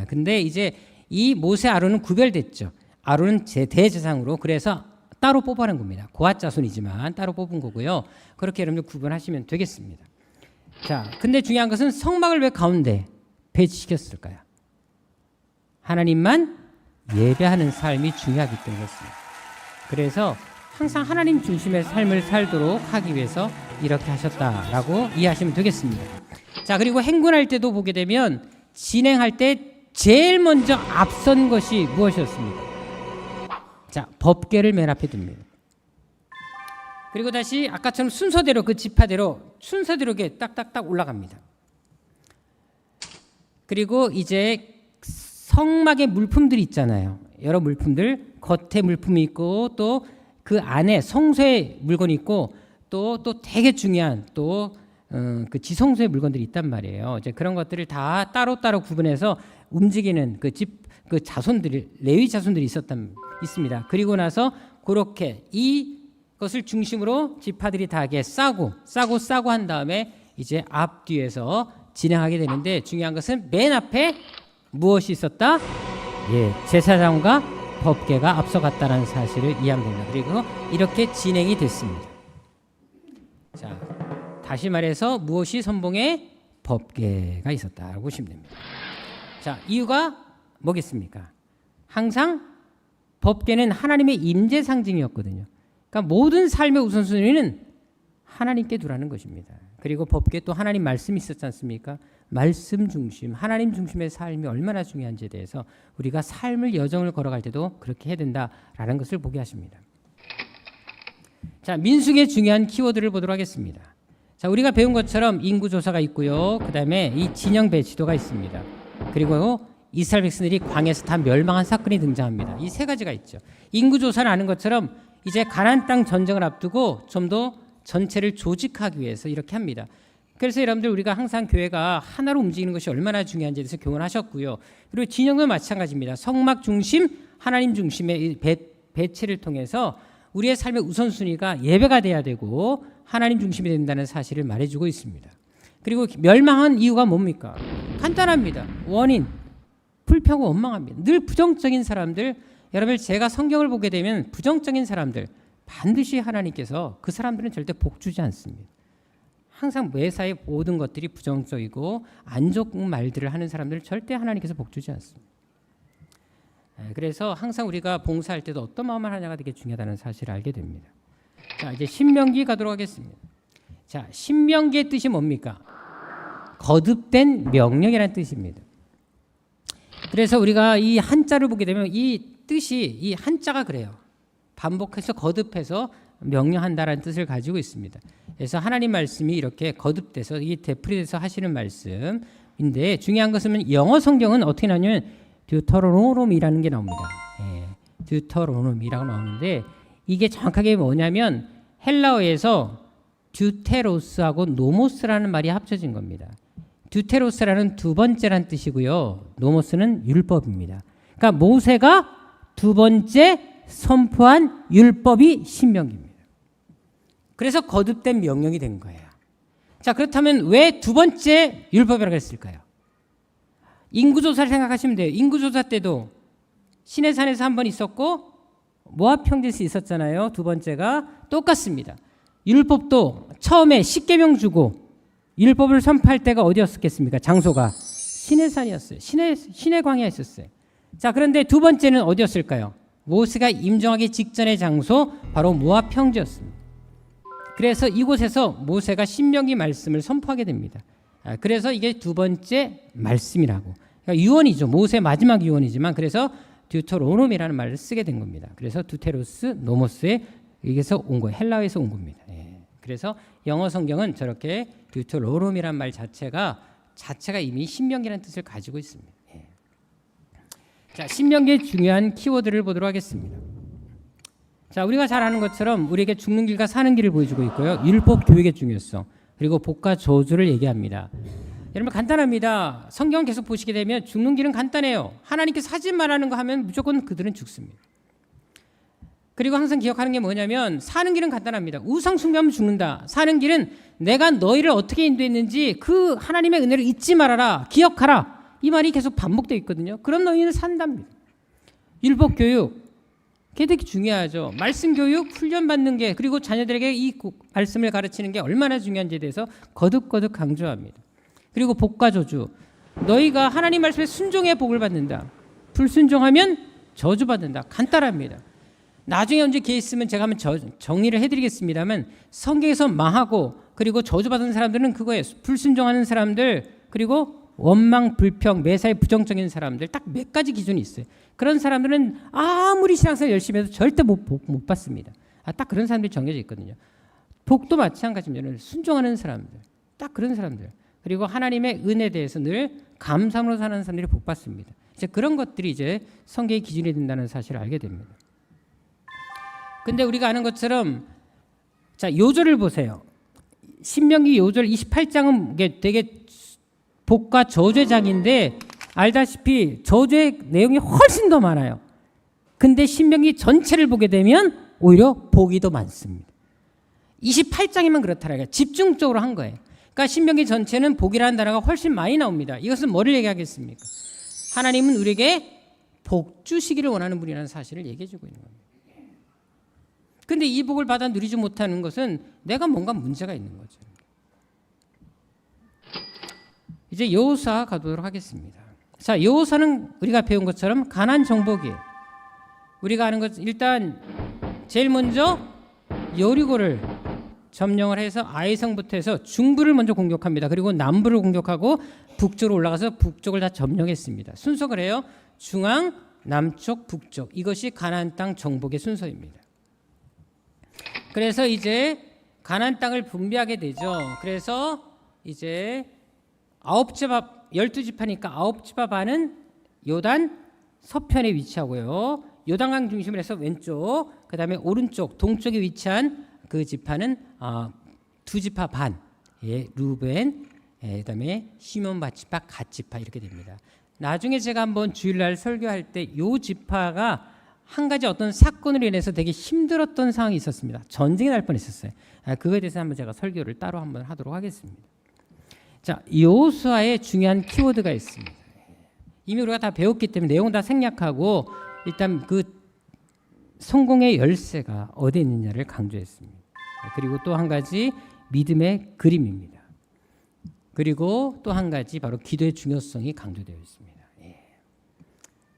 근데 이제 이 모세 아론은 구별됐죠. 아론은 대제사장으로 그래서 따로 뽑아낸 겁니다. 고핫 자손이지만 따로 뽑은 거고요. 그렇게 여러분들 구분하시면 되겠습니다. 자, 근데 중요한 것은 성막을 왜 가운데 배치시켰을까요? 하나님만 예배하는 삶이 중요하기 때문에 그렇습니다. 그래서 항상 하나님 중심의 삶을 살도록 하기 위해서 이렇게 하셨다라고 이해하시면 되겠습니다. 자, 그리고 행군할 때도 보게 되면 진행할 때 제일 먼저 앞선 것이 무엇이었습니까? 자, 법궤를 맨 앞에 둡니다. 그리고 다시 아까처럼 순서대로 그 지파대로 순서대로 이렇게 딱딱딱 올라갑니다. 그리고 이제 성막의 물품들이 있잖아요. 여러 물품들, 겉에 물품이 있고 또 그 안에 성소의 물건이 있고 또 되게 중요한 또 그 지성소의 물건들이 있단 말이에요. 이제 그런 것들을 다 따로따로 구분해서 움직이는 그 자손들이 레위 자손들이 있습니다. 그리고 나서 그렇게 이것을 중심으로 지파들이 다 이렇게 싸고 한 다음에 이제 앞뒤에서 진행하게 되는데 중요한 것은 맨 앞에 무엇이 있었다? 예, 제사장과 법궤가 앞서갔다는 사실을 이해하면 됩니다. 그리고 이렇게 진행이 됐습니다. 자, 다시 말해서 무엇이 선봉에 법궤가 있었다고 보시면 됩니다. 자, 이유가 뭐겠습니까? 항상 법궤는 하나님의 임재 상징이었거든요. 그러니까 모든 삶의 우선순위는 하나님께 두라는 것입니다. 그리고 법궤 또 하나님 말씀이 있었지 않습니까? 말씀 중심, 하나님 중심의 삶이 얼마나 중요한지에 대해서 우리가 삶을 여정을 걸어갈 때도 그렇게 해야 된다라는 것을 보게 하십니다. 자, 민수기의 중요한 키워드를 보도록 하겠습니다. 자, 우리가 배운 것처럼 인구조사가 있고요. 그 다음에 이 진영 배치도가 있습니다. 그리고 이스라엘 백성들이 광야에서 다 멸망한 사건이 등장합니다. 이 세 가지가 있죠. 인구조사는 아는 것처럼 이제 가나안 땅 전쟁을 앞두고 좀 더 전체를 조직하기 위해서 이렇게 합니다. 그래서 여러분들 우리가 항상 교회가 하나로 움직이는 것이 얼마나 중요한지에 대해서 교훈하셨고요. 그리고 진영도 마찬가지입니다. 성막 중심, 하나님 중심의 배치를 통해서 우리의 삶의 우선순위가 예배가 돼야 되고 하나님 중심이 된다는 사실을 말해주고 있습니다. 그리고 멸망한 이유가 뭡니까? 간단합니다. 원인, 불평하고 원망합니다. 늘 부정적인 사람들, 여러분 제가 성경을 보게 되면 부정적인 사람들 반드시 하나님께서 그 사람들은 절대 복 주지 않습니다. 항상 매사에 모든 것들이 부정적이고 안 좋은 말들을 하는 사람들을 절대 하나님께서 복 주지 않습니다. 그래서 항상 우리가 봉사할 때도 어떤 마음을 하냐가 되게 중요하다는 사실을 알게 됩니다. 자, 이제 신명기 가도록 하겠습니다. 자, 신명기의 뜻이 뭡니까? 거듭된 명령이라는 뜻입니다. 그래서 우리가 이 한자를 보게 되면 이 뜻이 이 한자가 그래요. 반복해서 거듭해서 명령한다라는 뜻을 가지고 있습니다. 그래서 하나님 말씀이 이렇게 거듭돼서 이 되풀이돼서 하시는 말씀인데 중요한 것은 영어 성경은 어떻게 나냐면 듀터로노미라는 게 나옵니다. 듀터로노미라고 나오는데 이게 정확하게 뭐냐면 헬라어에서 듀테로스하고 노모스라는 말이 합쳐진 겁니다. 듀테로스라는 두 번째란 뜻이고요. 노모스는 율법입니다. 그러니까 모세가 두 번째 선포한 율법이 신명기입니다. 그래서 거듭된 명령이 된 거예요. 자, 그렇다면 왜 두 번째 율법이라고 했을까요? 인구조사를 생각하시면 돼요. 인구조사 때도 시내산에서 한 번 있었고 모압 평지에서 있었잖아요. 두 번째가 똑같습니다. 율법도 처음에 십계명 주고 율법을 선포할 때가 어디였겠습니까? 장소가 시내산이었어요. 시내 광야에 있었어요. 자, 그런데 두 번째는 어디였을까요? 모세가 임종하기 직전의 장소 바로 모압 평지였습니다. 그래서 이곳에서 모세가 신명기 말씀을 선포하게 됩니다. 그래서 이게 두 번째 말씀이라고. 그러니까 유언이죠. 모세의 마지막 유언이지만 그래서 듀터로노미라는 말을 쓰게 된 겁니다. 그래서 듀테로스, 노모스에 여기서 온 거예요. 헬라어에서 온 겁니다. 그래서 영어 성경은 저렇게 듀터로노미라는 말 자체가 자체가 이미 신명기라는 뜻을 가지고 있습니다. 예. 자, 신명기의 중요한 키워드를 보도록 하겠습니다. 자, 우리가 잘 아는 것처럼 우리에게 죽는 길과 사는 길을 보여주고 있고요. 율법 교육의 중요성, 그리고 복과 저주를 얘기합니다. 여러분 간단합니다. 성경 계속 보시게 되면 죽는 길은 간단해요. 하나님께서 하지 말라는 거 하면 무조건 그들은 죽습니다. 그리고 항상 기억하는 게 뭐냐면 사는 길은 간단합니다. 우상 숭배하면 죽는다. 사는 길은 내가 너희를 어떻게 인도했는지 그 하나님의 은혜를 잊지 말아라. 기억하라. 이 말이 계속 반복되어 있거든요. 그럼 너희는 산답니다. 율법 교육, 그게 되게 중요하죠. 말씀 교육, 훈련받는 게, 그리고 자녀들에게 이 말씀을 가르치는 게 얼마나 중요한지에 대해서 거듭거듭 강조합니다. 그리고 복과 저주, 너희가 하나님 말씀에 순종해 복을 받는다. 불순종하면 저주받는다. 간단합니다. 나중에 언제 기회 있으면 제가 한번 정리를 해드리겠습니다만 성경에서 망하고 그리고 저주받은 사람들은 그거예요. 불순종하는 사람들, 그리고 원망, 불평, 매사에 부정적인 사람들, 딱 몇 가지 기준이 있어요. 그런 사람들은 아무리 신앙생활 열심히 해도 절대 못 받습니다. 딱 그런 사람들이 정해져 있거든요. 복도 마찬가지입니다. 순종하는 사람들, 딱 그런 사람들, 그리고 하나님의 은혜에 대해서 늘 감사함으로 사는 사람들이 복 받습니다. 이제 그런 것들이 이제 성경의 기준이 된다는 사실을 알게 됩니다. 근데 우리가 아는 것처럼 자, 요절을 보세요. 신명기 요절 28장은 되게 복과 저주의 장인데 알다시피 저주의 내용이 훨씬 더 많아요. 근데 신명기 전체를 보게 되면 오히려 복이 더 많습니다. 28장이면 그렇더라고요. 집중적으로 한 거예요. 그러니까 신명기 전체는 복이라는 단어가 훨씬 많이 나옵니다. 이것은 뭐를 얘기하겠습니까? 하나님은 우리에게 복 주시기를 원하는 분이라는 사실을 얘기해 주고 있는 겁니다. 근데 이 복을 받아 누리지 못하는 것은 내가 뭔가 문제가 있는 거죠. 이제 여호수아 가보도록 하겠습니다. 자, 여호수아는 우리가 배운 것처럼 가나안 정복이에요. 우리가 아는 것, 일단 제일 먼저 여리고를 점령을 해서 아이성부터 해서 중부를 먼저 공격합니다. 그리고 남부를 공격하고 북쪽으로 올라가서 북쪽을 다 점령했습니다. 순서가 그래요. 중앙, 남쪽, 북쪽. 이것이 가나안 땅 정복의 순서입니다. 그래서 이제 가나안 땅을 분배하게 되죠. 그래서 이제 12지파니까 9지파 반은 요단 서편에 위치하고요. 요단강 중심으로 해서 왼쪽, 그 다음에 오른쪽 동쪽에 위치한 그 지파는 2지파 반, 예, 루벤, 그 다음에 시몬 밧지파, 갓지파 이렇게 됩니다. 나중에 제가 한번 주일날 설교할 때 요 지파가 한 가지 어떤 사건으로 인해서 되게 힘들었던 상황이 있었습니다. 전쟁이 날 뻔했었어요. 그거에 대해서 한번 제가 설교를 따로 한번 하도록 하겠습니다. 자, 여호수아의 중요한 키워드가 있습니다. 이미 우리가 다 배웠기 때문에 내용 다 생략하고 일단 그 성공의 열쇠가 어디에 있느냐를 강조했습니다. 그리고 또 한 가지 믿음의 그림입니다. 그리고 또 한 가지 바로 기도의 중요성이 강조되어 있습니다.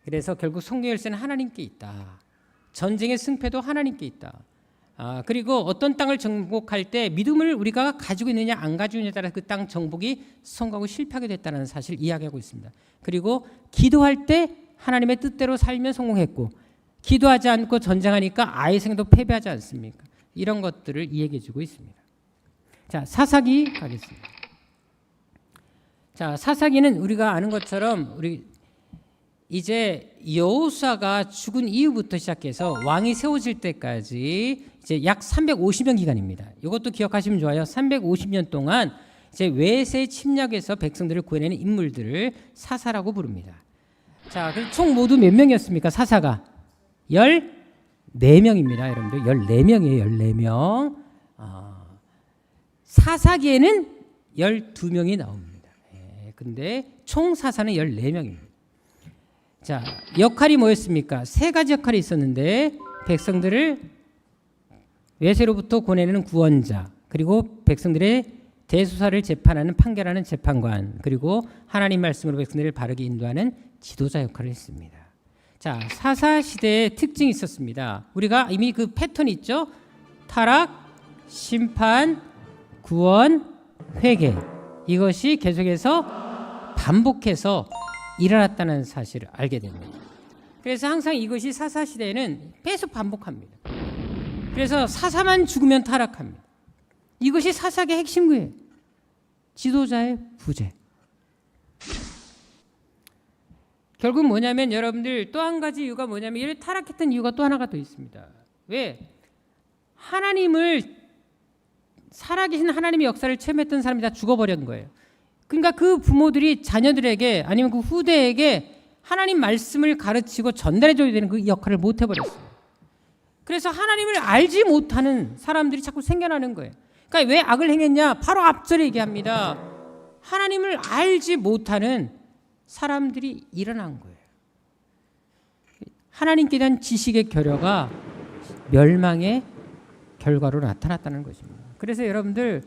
그래서 결국 성공의 열쇠는 하나님께 있다. 전쟁의 승패도 하나님께 있다. 그리고 어떤 땅을 정복할 때 믿음을 우리가 가지고 있느냐 안 가지고 있느냐에 따라 그 땅 정복이 성공하고 실패하게 됐다는 사실을 이야기하고 있습니다. 그리고 기도할 때 하나님의 뜻대로 살면 성공했고 기도하지 않고 전쟁하니까 아이생도 패배하지 않습니까? 이런 것들을 이야기해 주고 있습니다. 자, 사사기 가겠습니다. 자, 사사기는 우리가 아는 것처럼 우리 이제 여호수아가 죽은 이후부터 시작해서 왕이 세워질 때까지 이제 약 350년 기간입니다. 이것도 기억하시면 좋아요. 350년 동안 이제 외세 침략에서 백성들을 구해내는 인물들을 사사라고 부릅니다. 자, 그럼 총 모두 몇 명이었습니까? 사사가 14명입니다. 여러분들 14명이에요. 14명. 사사기에는 12명이 나옵니다. 근데 총 사사는 14명입니다. 자, 역할이 뭐였습니까? 세 가지 역할이 있었는데 백성들을 외세로부터 구원해내는 구원자, 그리고 백성들의 대소사를 재판하는 판결하는 재판관, 그리고 하나님 말씀으로 백성들을 바르게 인도하는 지도자 역할을 했습니다. 자, 사사 시대의 특징이 있었습니다. 우리가 이미 그 패턴이 있죠. 타락, 심판, 구원, 회개. 이것이 계속해서 반복해서 일어났다는 사실을 알게 됩니다. 그래서 항상 이것이 사사 시대에는 계속 반복합니다. 그래서 사사만 죽으면 타락합니다. 이것이 사사의 핵심이에요. 지도자의 부재. 결국 뭐냐면 여러분들 또 한 가지 이유가 뭐냐면 이를 타락했던 이유가 또 하나가 더 있습니다. 왜? 하나님을 살아계신 하나님의 역사를 체험했던 사람이 다 죽어버린 거예요. 그러니까 그 부모들이 자녀들에게 아니면 그 후대에게 하나님 말씀을 가르치고 전달해줘야 되는 그 역할을 못 해버렸어요. 그래서 하나님을 알지 못하는 사람들이 자꾸 생겨나는 거예요. 그러니까 왜 악을 행했냐? 바로 앞절에 얘기합니다. 하나님을 알지 못하는 사람들이 일어난 거예요. 하나님께 대한 지식의 결여가 멸망의 결과로 나타났다는 것입니다. 그래서 여러분들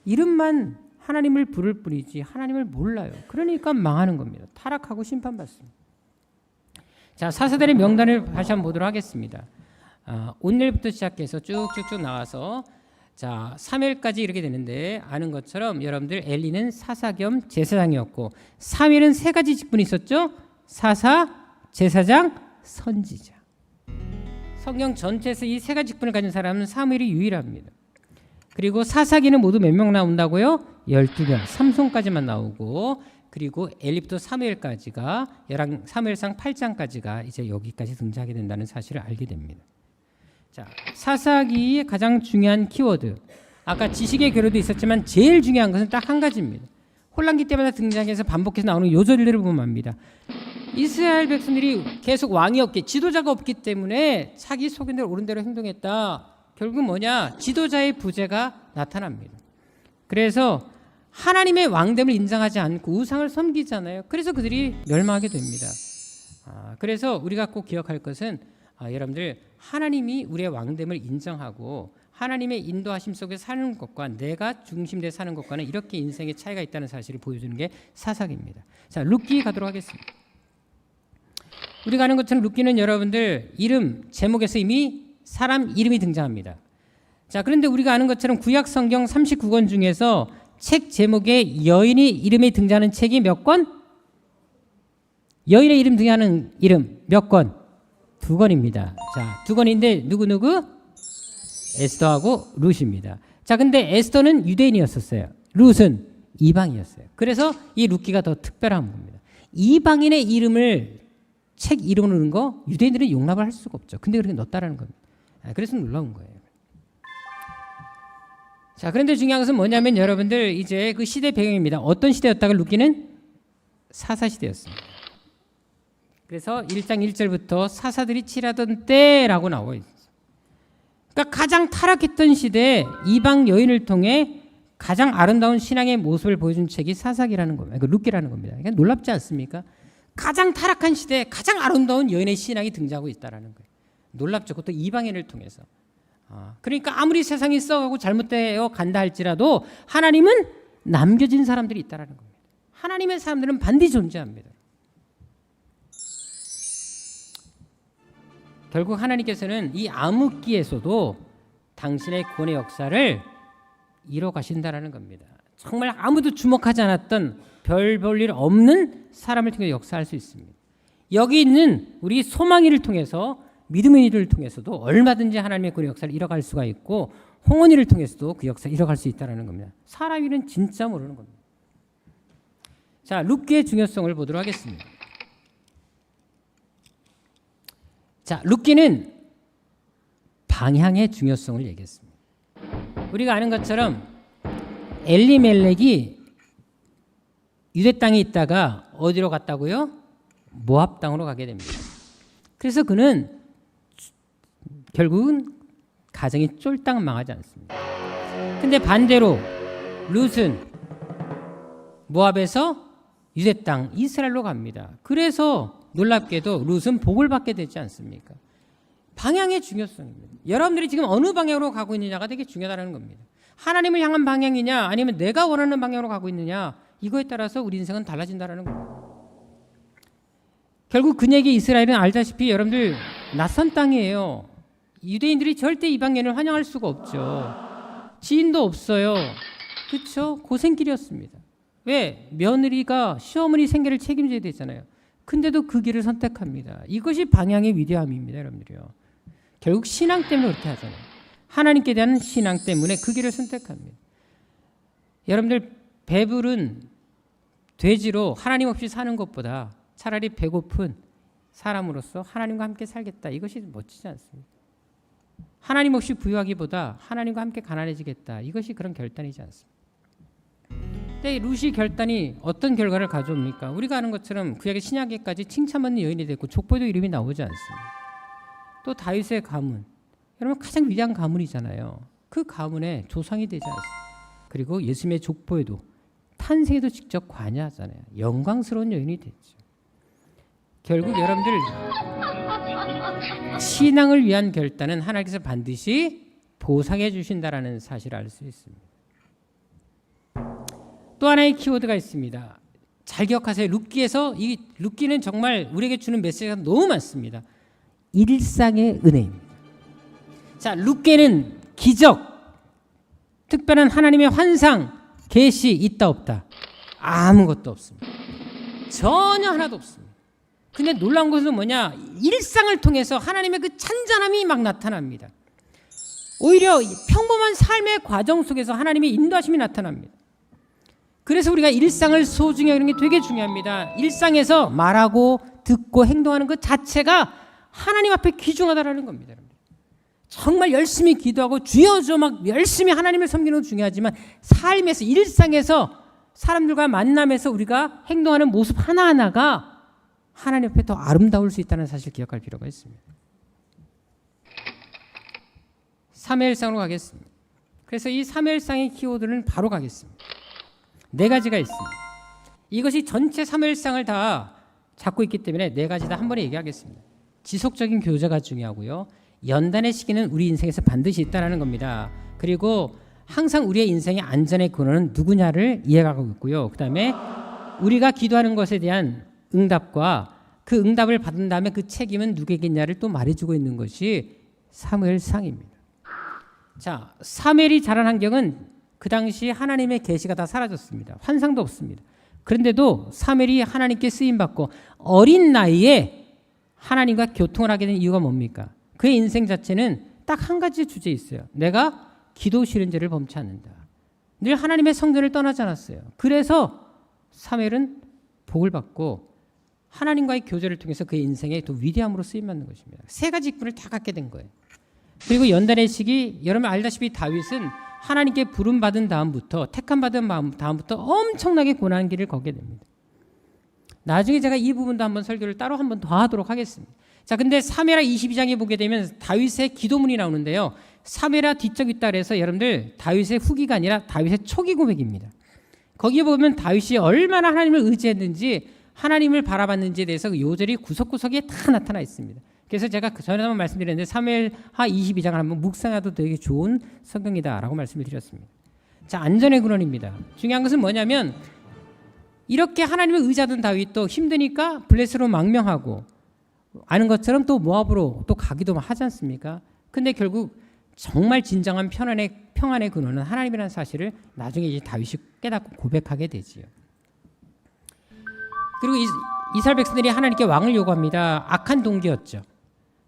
이름만 하나님을 부를 뿐이지 하나님을 몰라요. 그러니까 망하는 겁니다. 타락하고 심판받습니다. 자, 사사들의 명단을 다시 한번 보도록 하겠습니다. 오늘부터 시작해서 쭉쭉쭉 나와서 자, 3일까지 이렇게 되는데 아는 것처럼 여러분들 엘리는 사사 겸 제사장이었고 사무엘은 세 가지 직분이 있었죠. 사사, 제사장, 선지자. 성경 전체에서 이 세 가지 직분을 가진 사람은 사무엘이 유일합니다. 그리고 사사기는 모두 몇 명 나온다고요? 12명. 삼손까지만 나오고 그리고 엘리부터 사무엘까지가 사무엘상 8장까지가 이제 여기까지 등장하게 된다는 사실을 알게 됩니다. 자, 사사기의 가장 중요한 키워드. 아까 지식의 교류도 있었지만 제일 중요한 것은 딱 한 가지입니다. 혼란기 때마다 등장해서 반복해서 나오는 요절들을 보면 압니다. 이스라엘 백성들이 계속 왕이 없기, 지도자가 없기 때문에 자기 속인대로 옳은 대로 행동했다. 결국 뭐냐? 지도자의 부재가 나타납니다. 그래서 하나님의 왕됨을 인정하지 않고 우상을 섬기잖아요. 그래서 그들이 멸망하게 됩니다. 그래서 우리가 꼭 기억할 것은 여러분들 하나님이 우리의 왕됨을 인정하고 하나님의 인도하심 속에 사는 것과 내가 중심되어 사는 것과는 이렇게 인생의 차이가 있다는 사실을 보여주는 게 사사기입니다. 자, 룻기 가도록 하겠습니다. 우리가 아는 것처럼 룻기는 여러분들 이름 제목에서 이미 사람 이름이 등장합니다. 자, 그런데 우리가 아는 것처럼 구약 성경 39권 중에서 책 제목에 여인이 이름이 등장하는 책이 몇 권? 여인의 이름 등장하는 이름 몇 권? 2권입니다. 자, 2권인데 누구? 에스더하고 룻입니다. 자, 근데 에스더는 유대인이었었어요. 룻은 이방이었어요. 그래서 이 룻기가 더 특별한 겁니다. 이방인의 이름을 책 이름으로 넣는 거 유대인들은 용납을 할 수가 없죠. 근데 그렇게 넣었다라는 겁니다. 그래서 놀라운 거예요. 자, 그런데 중요한 것은 뭐냐면 여러분들 이제 그 시대 배경입니다. 어떤 시대였다가 룻기는 사사시대였습니다. 그래서 1장 1절부터 사사들이 칠하던 때라고 나와 있어요. 그러니까 가장 타락했던 시대에 이방 여인을 통해 가장 아름다운 신앙의 모습을 보여준 책이 사사기라는 겁니다. 그러니까 룻기라는 겁니다. 그러니까 놀랍지 않습니까? 가장 타락한 시대에 가장 아름다운 여인의 신앙이 등장하고 있다는 거예요. 놀랍죠. 그것도 이방인을 통해서. 그러니까 아무리 세상이 썩어가고 잘못되어 간다 할지라도 하나님은 남겨진 사람들이 있다는 겁니다. 하나님의 사람들은 반드시 존재합니다. 결국 하나님께서는 이 암흑기에서도 당신의 구원의 역사를 이뤄 가신다라는 겁니다. 정말 아무도 주목하지 않았던 별 볼 일 없는 사람을 통해 역사할 수 있습니다. 여기 있는 우리 소망이를 통해서 믿음의 일을 통해서도 얼마든지 하나님의 구원의 역사를 이뤄갈 수가 있고 홍원이를 통해서도 그 역사를 이뤄갈 수 있다는 겁니다. 사람 일은 진짜 모르는 겁니다. 자, 룻기의 중요성을 보도록 하겠습니다. 자, 룻기는 방향의 중요성을 얘기했습니다. 우리가 아는 것처럼 엘리멜렉이 유대 땅에 있다가 어디로 갔다고요? 모압 땅으로 가게 됩니다. 그래서 그는 결국은 가정이 쫄딱 망하지 않습니다. 근데 반대로 룻은 모압에서 유대 땅 이스라엘로 갑니다. 그래서 놀랍게도 룻은 복을 받게 되지 않습니까? 방향의 중요성입니다. 여러분들이 지금 어느 방향으로 가고 있느냐가 되게 중요하다는 겁니다. 하나님을 향한 방향이냐 아니면 내가 원하는 방향으로 가고 있느냐 이거에 따라서 우리 인생은 달라진다는 겁니다. 결국 그에게 이스라엘은 알다시피 여러분들 낯선 땅이에요. 유대인들이 절대 이방인을 환영할 수가 없죠. 지인도 없어요. 그렇죠? 고생길이었습니다. 왜? 며느리가 시어머니 생계를 책임져야 되잖아요. 근데도 그 길을 선택합니다. 이것이 방향의 위대함입니다. 여러분들이요. 결국 신앙 때문에 그렇게 하잖아요. 하나님께 대한 신앙 때문에 그 길을 선택합니다. 여러분들 배부른 돼지로 하나님 없이 사는 것보다 차라리 배고픈 사람으로서 하나님과 함께 살겠다. 이것이 멋지지 않습니까? 하나님 없이 부유하기보다 하나님과 함께 가난해지겠다. 이것이 그런 결단이지 않습니까? 근데 룻이 결단이 어떤 결과를 가져옵니까? 우리가 아는 것처럼 구약의 신약에까지 칭찬받는 여인이 됐고 족보에도 이름이 나오지 않습니다. 또 다윗의 가문, 여러분 가장 위대한 가문이잖아요. 그 가문의 조상이 되지 않습니까? 그리고 예수님의 족보에도 탄생에도 직접 관여하잖아요. 영광스러운 여인이 됐죠. 결국 여러분들 신앙을 위한 결단은 하나님께서 반드시 보상해 주신다라는 사실을 알 수 있습니다. 또 하나의 키워드가 있습니다. 잘 기억하세요. 룻기에서 이 룻기는 정말 우리에게 주는 메시지가 너무 많습니다. 일상의 은혜입니다. 자, 룻기는 기적, 특별한 하나님의 환상, 계시 있다 없다? 아무것도 없습니다. 전혀 하나도 없습니다. 근데 놀라운 것은 뭐냐? 일상을 통해서 하나님의 그 찬잔함이 막 나타납니다. 오히려 평범한 삶의 과정 속에서 하나님의 인도하심이 나타납니다. 그래서 우리가 일상을 소중히 여기는 게 되게 중요합니다. 일상에서 말하고 듣고 행동하는 것 자체가 하나님 앞에 귀중하다라는 겁니다. 정말 열심히 기도하고 주여 저 막 열심히 하나님을 섬기는 건 중요하지만 삶에서 일상에서 사람들과 만남에서 우리가 행동하는 모습 하나하나가 하나님 앞에 더 아름다울 수 있다는 사실을 기억할 필요가 있습니다. 사무엘상으로 가겠습니다. 그래서 이 사무엘상의 키워드는 바로 가겠습니다. 4가지가 있습니다. 이것이 전체 사무엘상을 다 잡고 있기 때문에 4가지 다 한 번에 얘기하겠습니다. 지속적인 교제가 중요하고요. 연단의 시기는 우리 인생에서 반드시 있다는 겁니다. 그리고 항상 우리의 인생의 안전의 근원은 누구냐를 이해하고 있고요. 그 다음에 우리가 기도하는 것에 대한 응답과 그 응답을 받은 다음에 그 책임은 누구에게냐를 또 말해주고 있는 것이 사무엘상입니다. 자, 사무엘이 자란 환경은 그 당시 하나님의 계시가 다 사라졌습니다. 환상도 없습니다. 그런데도 사무엘이 하나님께 쓰임받고 어린 나이에 하나님과 교통을 하게 된 이유가 뭡니까? 그의 인생 자체는 딱 한 가지 주제에 있어요. 내가 기도 싫은 죄를 범치 않는다. 늘 하나님의 성전을 떠나지 않았어요. 그래서 사무엘은 복을 받고 하나님과의 교제를 통해서 그의 인생에 또 위대함으로 쓰임받는 것입니다. 3가지 직분을 다 갖게 된 거예요. 그리고 연단의 시기, 여러분 알다시피 다윗은 하나님께 부름받은 다음부터 택함받은 다음부터 엄청나게 고난의 길을 걷게 됩니다. 나중에 제가 이 부분도 한번 설교를 따로 한번 더 하도록 하겠습니다. 자, 근데 사무엘하 22장에 보게 되면 다윗의 기도문이 나오는데요. 사무엘하 뒤쪽 있다 그래서 여러분들 다윗의 후기가 아니라 다윗의 초기 고백입니다. 거기에 보면 다윗이 얼마나 하나님을 의지했는지 하나님을 바라봤는지에 대해서 그 요절이 구석구석에 다 나타나 있습니다. 그래서 제가 전에 한번 말씀드렸는데 사무엘하 22장을 한번 묵상해도 되게 좋은 성경이다라고 말씀을 드렸습니다. 자, 안전의 근원입니다. 중요한 것은 뭐냐면 이렇게 하나님을 의지하던 다윗도 힘드니까 블레셋으로 망명하고 아는 것처럼 또 모압으로 또 가기도 하지 않습니까? 근데 결국 정말 진정한 평안의 근원은 하나님이라는 사실을 나중에 이제 다윗이 깨닫고 고백하게 되지요. 그리고 이스라엘 백성들이 하나님께 왕을 요구합니다. 악한 동기였죠.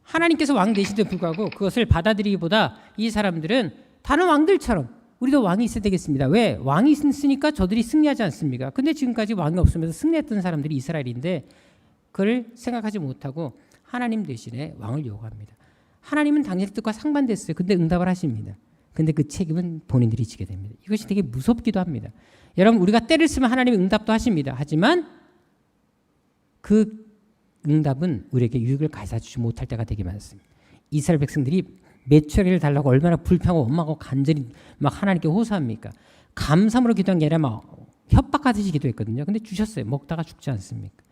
하나님께서 왕 되시는데 불구하고 그것을 받아들이기보다 이 사람들은 다른 왕들처럼 우리도 왕이 있어야 되겠습니다. 왜? 왕이 있으니까 저들이 승리하지 않습니까? 근데 지금까지 왕이 없으면서 승리했던 사람들이 이스라엘인데 그걸 생각하지 못하고 하나님 대신에 왕을 요구합니다. 하나님은 당신의 뜻과 상반됐어요. 근데 응답을 하십니다. 근데 그 책임은 본인들이 지게 됩니다. 이것이 되게 무섭기도 합니다. 여러분 우리가 때를 쓰면 하나님이 응답도 하십니다. 하지만 그 응답은 우리에게 유익을 가져주지 못할 때가 되게 많습니다. 이스라엘 백성들이 매출액을 달라고 얼마나 불평하고 원망하고 간절히 막 하나님께 호소합니까? 감사함으로 기도한 게 아니라 막 협박하듯이 기도했거든요. 근데 주셨어요. 먹다가 죽지 않습니까?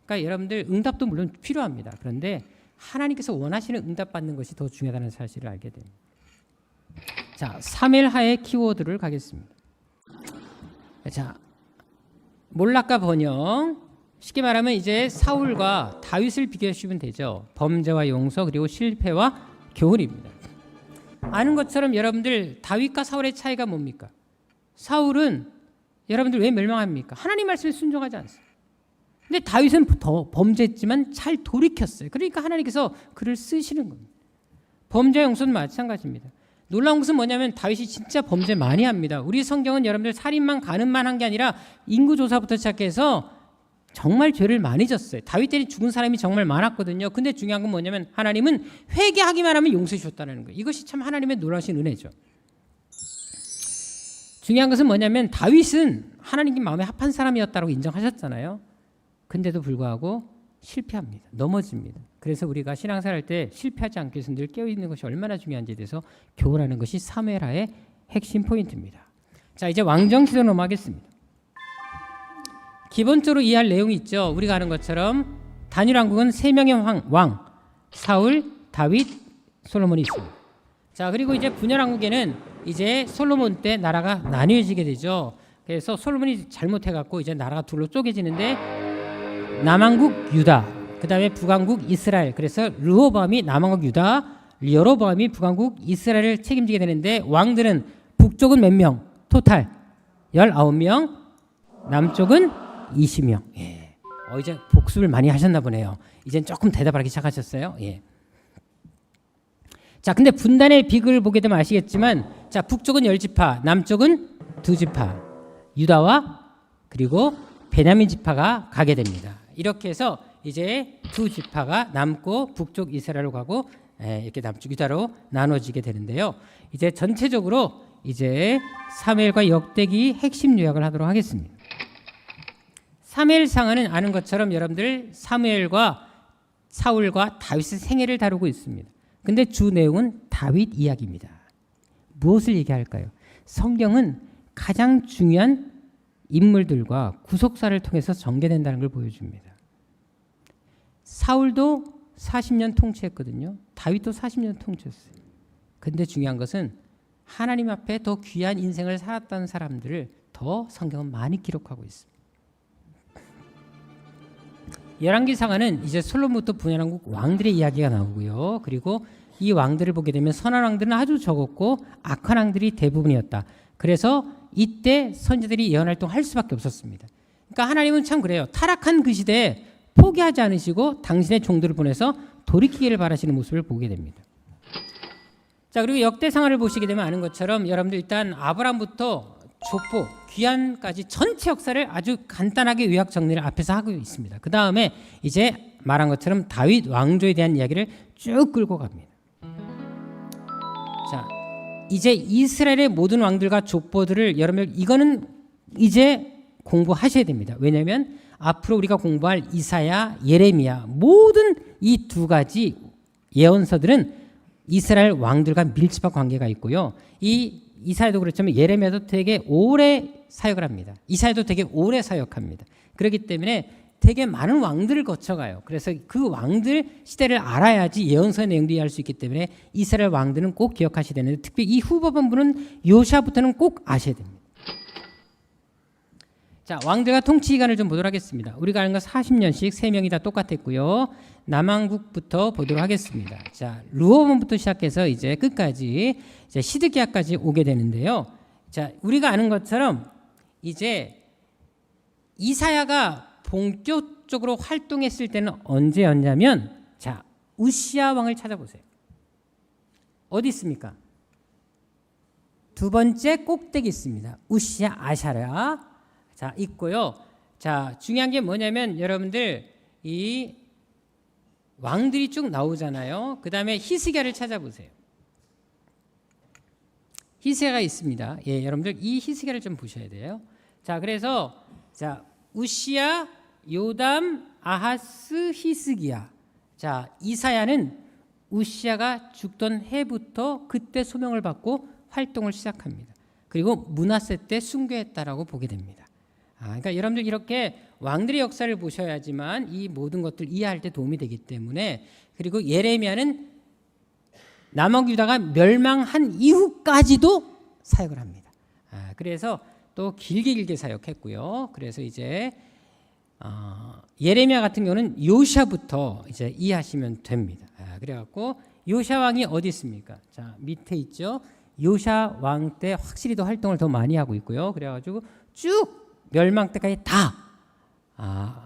그러니까 여러분들 응답도 물론 필요합니다. 그런데 하나님께서 원하시는 응답 받는 것이 더 중요하다는 사실을 알게 됩니다. 자, 사무엘하의 키워드를 가겠습니다. 자, 몰락과 번영. 쉽게 말하면 이제 사울과 다윗을 비교해 주시면 되죠. 범죄와 용서 그리고 실패와 교훈입니다. 아는 것처럼 여러분들 다윗과 사울의 차이가 뭡니까? 사울은 여러분들 왜 멸망합니까? 하나님 말씀에 순종하지 않습니다. 근데 다윗은 더 범죄했지만 잘 돌이켰어요. 그러니까 하나님께서 그를 쓰시는 겁니다. 범죄와 용서는 마찬가지입니다. 놀라운 것은 뭐냐면 다윗이 진짜 범죄 많이 합니다. 우리 성경은 여러분들 살인만 가늠만 한 게 아니라 인구조사부터 시작해서 정말 죄를 많이 졌어요. 다윗 때는 죽은 사람이 정말 많았거든요. 근데 중요한 건 뭐냐면 하나님은 회개하기만 하면 용서해 주셨다는 거예요. 이것이 참 하나님의 놀라우신 은혜죠. 중요한 것은 뭐냐면 다윗은 하나님께 마음에 합한 사람이었다고 인정하셨잖아요. 근데도 불구하고 실패합니다. 넘어집니다. 그래서 우리가 신앙생활 할 때 실패하지 않기 위해서 늘 깨어있는 것이 얼마나 중요한지에 대해서 교훈하는 것이 사무엘하의 핵심 포인트입니다. 자, 이제 왕정시대로 넘어가겠습니다. 기본적으로 이해할 내용이 있죠. 우리가 아는 것처럼 단일 왕국은 3명의 왕 사울, 다윗, 솔로몬이 있습니다. 자, 그리고 이제 분열 왕국에는 이제 솔로몬 때 나라가 나뉘어지게 되죠. 그래서 솔로몬이 잘못해갖고 이제 나라가 둘로 쪼개지는데 남왕국 유다, 그 다음에 북왕국 이스라엘. 그래서 르호보암이 남왕국 유다, 여로보암이 북왕국 이스라엘을 책임지게 되는데 왕들은 북쪽은 몇 명? 토탈 19명, 남쪽은 20명. 예. 이제 복습을 많이 하셨나 보네요. 이젠 조금 대답하기 시작하셨어요. 예. 자, 근데 분단의 비극을 보게 되면 아시겠지만, 자, 북쪽은 10지파, 남쪽은 2지파, 유다와 그리고 베냐민 지파가 가게 됩니다. 이렇게 해서 이제 2지파가 남고 북쪽 이스라엘로 가고 이렇게 남쪽 유다로 나눠지게 되는데요. 이제 전체적으로 이제 사무엘과 역대기 핵심 요약을 하도록 하겠습니다. 사무엘상은 아는 것처럼 여러분들 사무엘과 사울과 다윗의 생애를 다루고 있습니다. 근데 주 내용은 다윗 이야기입니다. 무엇을 얘기할까요? 성경은 가장 중요한 인물들과 구속사를 통해서 전개된다는 걸 보여줍니다. 사울도 40년 통치했거든요. 다윗도 40년 통치했어요. 근데 중요한 것은 하나님 앞에 더 귀한 인생을 살았다는 사람들을 더 성경은 많이 기록하고 있습니다. 열왕기상하는 이제 솔로몬부터 분열왕국 왕들의 이야기가 나오고요. 그리고 이 왕들을 보게 되면 선한 왕들은 아주 적었고 악한 왕들이 대부분이었다. 그래서 이때 선지자들이 예언 활동할 수밖에 없었습니다. 그러니까 하나님은 참 그래요. 타락한 그 시대에 포기하지 않으시고 당신의 종들을 보내서 돌이키기를 바라시는 모습을 보게 됩니다. 자, 그리고 역대상하를 보시게 되면 아는 것처럼 여러분들 일단 아브라함부터 족보, 귀환까지 전체 역사를 아주 간단하게 요약 정리를 앞에서 하고 있습니다. 그 다음에 이제 말한 것처럼 다윗 왕조에 대한 이야기를 쭉 끌고 갑니다. 자, 이제 이스라엘의 모든 왕들과 족보들을 여러분 이거는 이제 공부하셔야 됩니다. 왜냐하면 앞으로 우리가 공부할 이사야, 예레미야 모든 이 두 가지 예언서들은 이스라엘 왕들과 밀접한 관계가 있고요. 이 이사야도 그렇지만 예레미야도 되게 오래 사역을 합니다. 이사야도 되게 오래 사역합니다. 그렇기 때문에 되게 많은 왕들을 거쳐가요. 그래서 그 왕들 시대를 알아야지 예언서의 내용도 이해할 수 있기 때문에 이스라엘 왕들은 꼭 기억하셔야 되는데 특히 이 후반부는 요시아부터는 꼭 아셔야 됩니다. 자, 왕들과 통치 기간을 좀 보도록 하겠습니다. 우리가 아는 건 40년씩 3명이 다 똑같았고요. 남왕국부터 보도록 하겠습니다. 자, 르호보암부터 시작해서 이제 끝까지 이제 시드기야까지 오게 되는데요. 자, 우리가 아는 것처럼 이제 이사야가 본격적으로 활동했을 때는 언제였냐면, 자, 우시야 왕을 찾아보세요. 어디 있습니까? 두 번째 꼭대기 있습니다. 우시야 아샤랴. 자, 있고요. 자, 중요한 게 뭐냐면 여러분들 이 왕들이 쭉 나오잖아요. 그 다음에 히스기야를 찾아보세요. 히스기야가 있습니다. 예, 여러분들 이 히스기야를 좀 보셔야 돼요. 자, 그래서 자, 우시야, 요담, 아하스, 히스기야. 자, 이사야는 우시야가 죽던 해부터 그때 소명을 받고 활동을 시작합니다. 그리고 므낫세 때 순교했다라고 보게 됩니다. 그러니까 여러분들 이렇게 왕들의 역사를 보셔야지만 이 모든 것들 이해할 때 도움이 되기 때문에. 그리고 예레미야는 남왕 유다가 멸망한 이후까지도 사역을 합니다. 그래서 또 길게 사역했고요. 그래서 이제 예레미야 같은 경우는 요시아부터 이제 이해하시면 됩니다. 그래갖고 요시아 왕이 어디 있습니까? 자, 밑에 있죠. 요시아 왕 때 확실히 더 활동을 더 많이 하고 있고요. 그래가지고 쭉 멸망 때까지 다.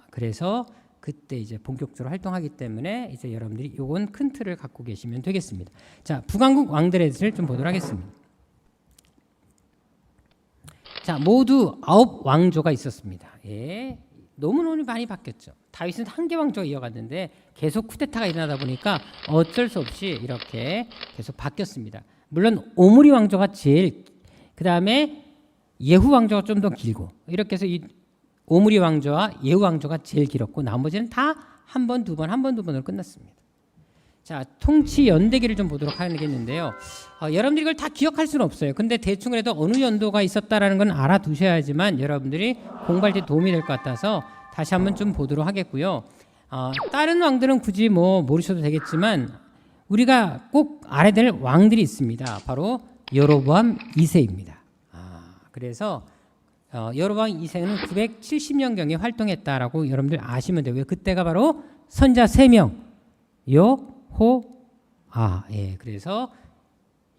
그래서 그때 이제 본격적으로 활동하기 때문에 이제 여러분들이 요건 큰 틀을 갖고 계시면 되겠습니다. 자, 북왕국 왕들의 뜻을 좀 보도록 하겠습니다. 자, 모두 9 왕조가 있었습니다. 예. 너무너무 많이 바뀌었죠. 다윗은 한 개 왕조가 이어갔는데 계속 쿠데타가 일어나다 보니까 어쩔 수 없이 이렇게 계속 바뀌었습니다. 물론 오므리 왕조가 제일, 그 다음에 예후 왕조가 좀 더 길고, 이렇게 해서 이 오므리 왕조와 예후 왕조가 제일 길었고 나머지는 다 한 번, 두 번, 한 번, 두 번으로 끝났습니다. 자, 통치 연대기를 좀 보도록 하겠는데요. 여러분들이 이걸 다 기억할 수는 없어요. 근데 대충 그래도 어느 연도가 있었다라는 건 알아두셔야지만 여러분들이 공부할 때 도움이 될 것 같아서 다시 한번 좀 보도록 하겠고요. 다른 왕들은 굳이 뭐 모르셔도 되겠지만 우리가 꼭 알아야 될 왕들이 있습니다. 바로 여로보암 2세입니다. 그래서 여로보암 2세는 970년경에 활동했다라고 여러분들 아시면 되고요. 그때가 바로 선자 3명 그래서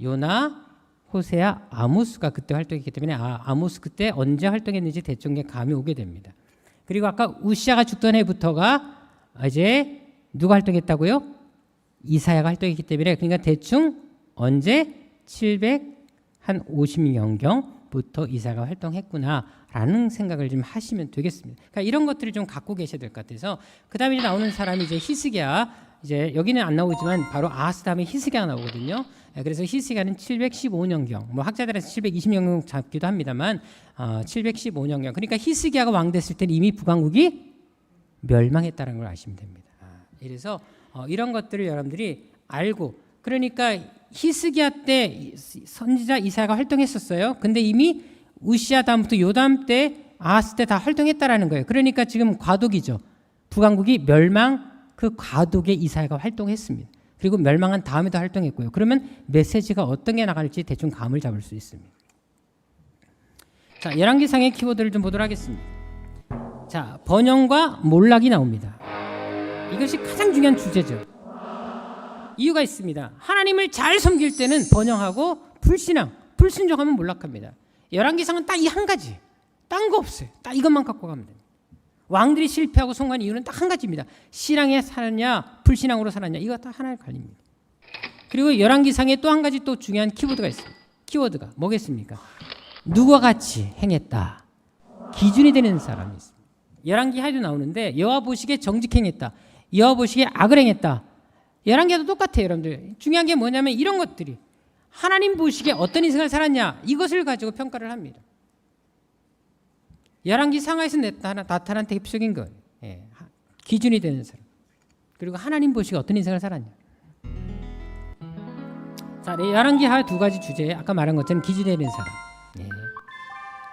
요나, 호세아, 아모스가 그때 활동했기 때문에 아모스 그때 언제 활동했는지 대충 감이 오게 됩니다. 그리고 아까 우시아가 죽던 해부터가 이제 누가 활동했다고요? 이사야가 활동했기 때문에, 그러니까 대충 언제 750년경부터 이사야가 활동했구나라는 생각을 좀 하시면 되겠습니다. 그러니까 이런 것들을 좀 갖고 계셔야 될 것 같아서, 그 다음에 나오는 사람이 이제 히스기야, 이제 여기는 안 나오지만 바로 아하스 다음에 히스기야가 나오거든요. 그래서 히스기야는 715년경, 뭐 학자들에서 720년경 잡기도 합니다만 715년경. 그러니까 히스기야가 왕 됐을 때는 이미 북왕국이 멸망했다는 걸 아시면 됩니다. 그래서 이런 것들을 여러분들이 알고, 그러니까 히스기야 때 선지자 이사야가 활동했었어요. 근데 이미 우시야 다음부터 요담 때, 아하스 때 다 활동했다라는 거예요. 그러니까 지금 과도기죠. 북왕국이 멸망, 그 과도기에 이사야가 활동했습니다. 그리고 멸망한 다음에도 활동했고요. 그러면 메시지가 어떤 게 나갈지 대충 감을 잡을 수 있습니다. 자, 열왕기상의 키워드를 좀 보도록 하겠습니다. 자, 번영과 몰락이 나옵니다. 이것이 가장 중요한 주제죠. 이유가 있습니다. 하나님을 잘 섬길 때는 번영하고, 불신앙, 불순종하면 몰락합니다. 열왕기상은 딱 이 한 가지, 딴 거 없어요. 딱 이것만 갖고 가면 됩니다. 왕들이 실패하고 성공한 이유는 딱 한 가지입니다. 신앙에 살았냐, 불신앙으로 살았냐, 이거 딱 하나의 관리입니다. 그리고 열왕기상에 또 한 가지 또 중요한 키워드가 있습니다. 키워드가 뭐겠습니까? 누구와 같이 행했다, 기준이 되는 사람이 있습니다. 열왕기하에도 나오는데 여호와 보시기에 정직행했다, 여호와 보시기에 악을 행했다. 열왕기도 똑같아요. 여러분들 중요한 게 뭐냐면 이런 것들이 하나님 보시기에 어떤 인생을 살았냐, 이것을 가지고 평가를 합니다. 열왕기 상하에서 나타난 대표적인 것, 기준이 되는 사람, 그리고 하나님 보시기에 어떤 인생을 살았냐. 자, 열왕기하 두 가지 주제, 아까 말한 것처럼 기준이 되는 사람.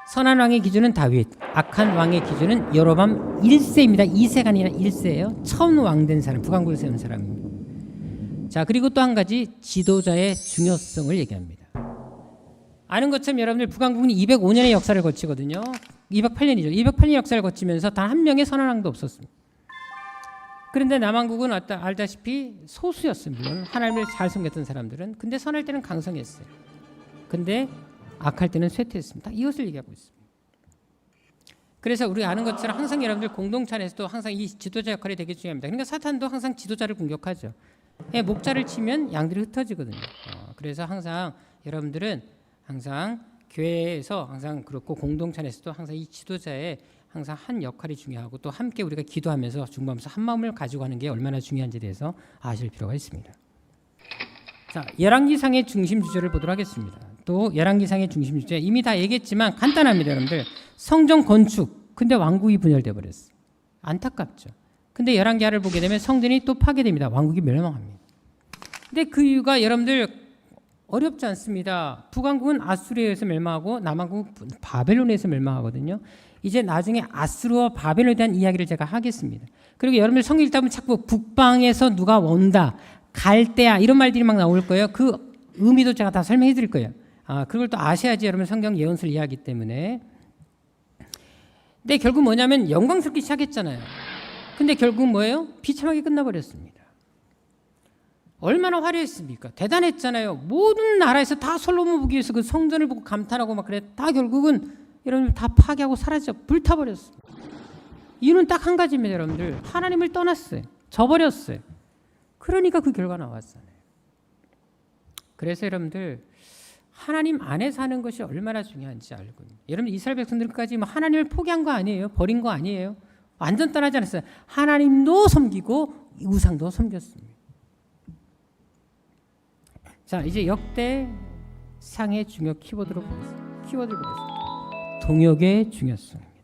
선한 왕의 기준은 다윗, 악한 왕의 기준은 여로보암 1세입니다. 2세가 아니라 1세예요. 처음 왕된 사람, 북왕국을 세운 사람입니다. 자, 그리고 또 한 가지, 지도자의 중요성을 얘기합니다. 아는 것처럼 여러분들 북왕국은 205년의 역사를 거치거든요. 208년이죠. 208년 역사를 거치면서 단 한 명의 선한 왕도 없었습니다. 그런데 남왕국은 알다시피 소수였습니다. 물론 하나님을 잘 섬겼던 사람들은. 근데 선할 때는 강성했어요. 근데 악할 때는 쇠퇴했습니다. 이것을 얘기하고 있습니다. 그래서 우리가 아는 것처럼 항상 여러분들 공동체 안에서도 항상 이 지도자 역할이 되게 중요합니다. 그러니까 사탄도 항상 지도자를 공격하죠. 목자를 치면 양들이 흩어지거든요. 그래서 항상 여러분들은 항상 교회에서 항상 그렇고 공동체 안에서도 항상 이 지도자의 항상 한 역할이 중요하고, 또 함께 우리가 기도하면서 중보하면서 한 마음을 가지고 가는 게 얼마나 중요한지에 대해서 아실 필요가 있습니다. 자, 열왕기상의 중심 주제를 보도록 하겠습니다. 또 열왕기상의 중심 주제 이미 다 얘기했지만 간단합니다. 여러분들 성전 건축, 근데 왕국이 분열돼 버렸어요. 안타깝죠. 근데 열왕기하를 보게 되면 성전이 또 파괴됩니다. 왕국이 멸망합니다. 근데 그 이유가 여러분들 어렵지 않습니다. 북왕국은 아수르에서 멸망하고 남왕국은 바벨론에서 멸망하거든요. 이제 나중에 아수르와 바벨론에 대한 이야기를 제가 하겠습니다. 그리고 여러분들 성경 읽다 보면 자꾸 북방에서 누가 온다, 갈대아, 이런 말들이 막 나올 거예요. 그 의미도 제가 다 설명해 드릴 거예요. 그걸 또 아셔야지 여러분 성경 예언서를 이해하기 때문에. 근데 결국 뭐냐면 영광스럽게 시작했잖아요. 근데 결국 뭐예요? 비참하게 끝나버렸습니다. 얼마나 화려했습니까? 대단했잖아요. 모든 나라에서 다 솔로몬 보기 위해서 그 성전을 보고 감탄하고 막 그래. 다 결국은 여러분들 다 파괴하고 사라져 불타버렸어요. 이유는 딱 한 가지입니다. 여러분들 하나님을 떠났어요. 저버렸어요. 그러니까 그 결과 나왔잖아요. 그래서 여러분들 하나님 안에 사는 것이 얼마나 중요한지 알고, 여러분 이스라엘 백성들까지 뭐 하나님을 포기한 거 아니에요. 버린 거 아니에요. 완전 떠나지 않았어요. 하나님도 섬기고 우상도 섬겼습니다. 자, 이제 역대상의 중요 키워드를 보겠습니다. 동역의 중요성입니다.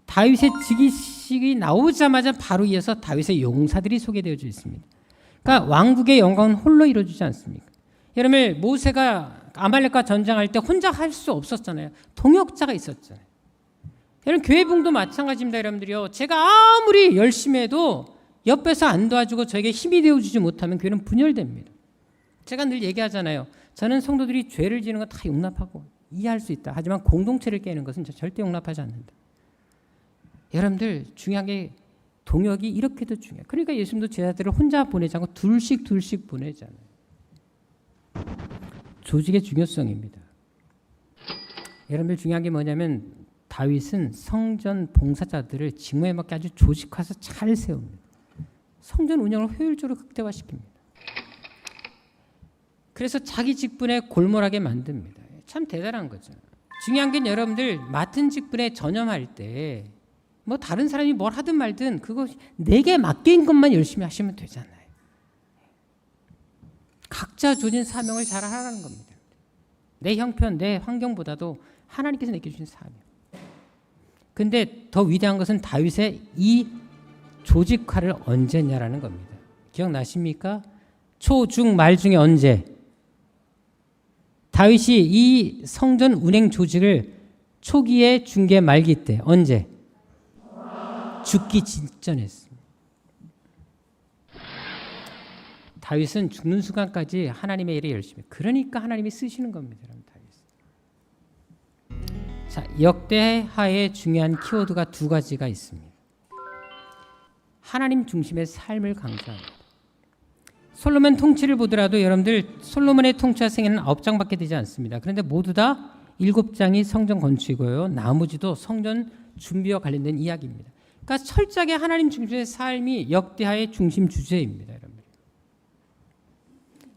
다윗의 즉위식이 나오자마자 바로 이어서 다윗의 용사들이 소개되어 있습니다. 그러니까 왕국의 영광은 홀로 이루어지지 않습니까? 여러분, 모세가 아말렉과 전쟁할 때 혼자 할 수 없었잖아요. 동역자가 있었잖아요. 여러분, 교회봉도 마찬가지입니다. 여러분들이요, 제가 아무리 열심히 해도 옆에서 안 도와주고 저에게 힘이 되어주지 못하면 교회는 분열됩니다. 제가 늘 얘기하잖아요. 저는 성도들이 죄를 지는 건 다 용납하고 이해할 수 있다. 하지만 공동체를 깨는 것은 절대 용납하지 않는다. 여러분들, 중요한 게 동역이 이렇게도 중요해요. 그러니까 예수님도 제자들을 혼자 보내지 않고 둘씩 보내잖아요. 조직의 중요성입니다. 여러분들, 중요한 게 뭐냐면 다윗은 성전 봉사자들을 직무에 맞게 아주 조직화해서 잘 세웁니다. 성전 운영을 효율적으로 극대화시킵니다. 그래서 자기 직분에 골몰하게 만듭니다. 참 대단한 거죠. 중요한 게 여러분들, 맡은 직분에 전념할 때 뭐 다른 사람이 뭘 하든 말든 그거 내게 맡긴 것만 열심히 하시면 되잖아요. 각자 주어진 사명을 잘 하라는 겁니다. 내 형편, 내 환경보다도 하나님께서 내게 주신 사명. 근데 더 위대한 것은 다윗의 이 조직화를 언제 했냐라는 겁니다. 기억나십니까? 초, 중, 말 중에 언제? 다윗이 이 성전 운행 조직을 초기에, 중기에, 말기 때 언제? 죽기 직전에 했습니다. 다윗은 죽는 순간까지 하나님의 일에 열심히. 그러니까 하나님이 쓰시는 겁니다. 다윗. 자, 역대하의 중요한 키워드가 두 가지가 있습니다. 하나님 중심의 삶을 강조합니다. 솔로몬 통치를 보더라도 여러분들, 솔로몬의 통치와 생애는 9장밖에 되지 않습니다. 그런데 모두 다 7장이 성전 건축이고요. 나머지도 성전 준비와 관련된 이야기입니다. 그러니까 철저하게 하나님 중심의 삶이 역대하의 중심 주제입니다. 여러분.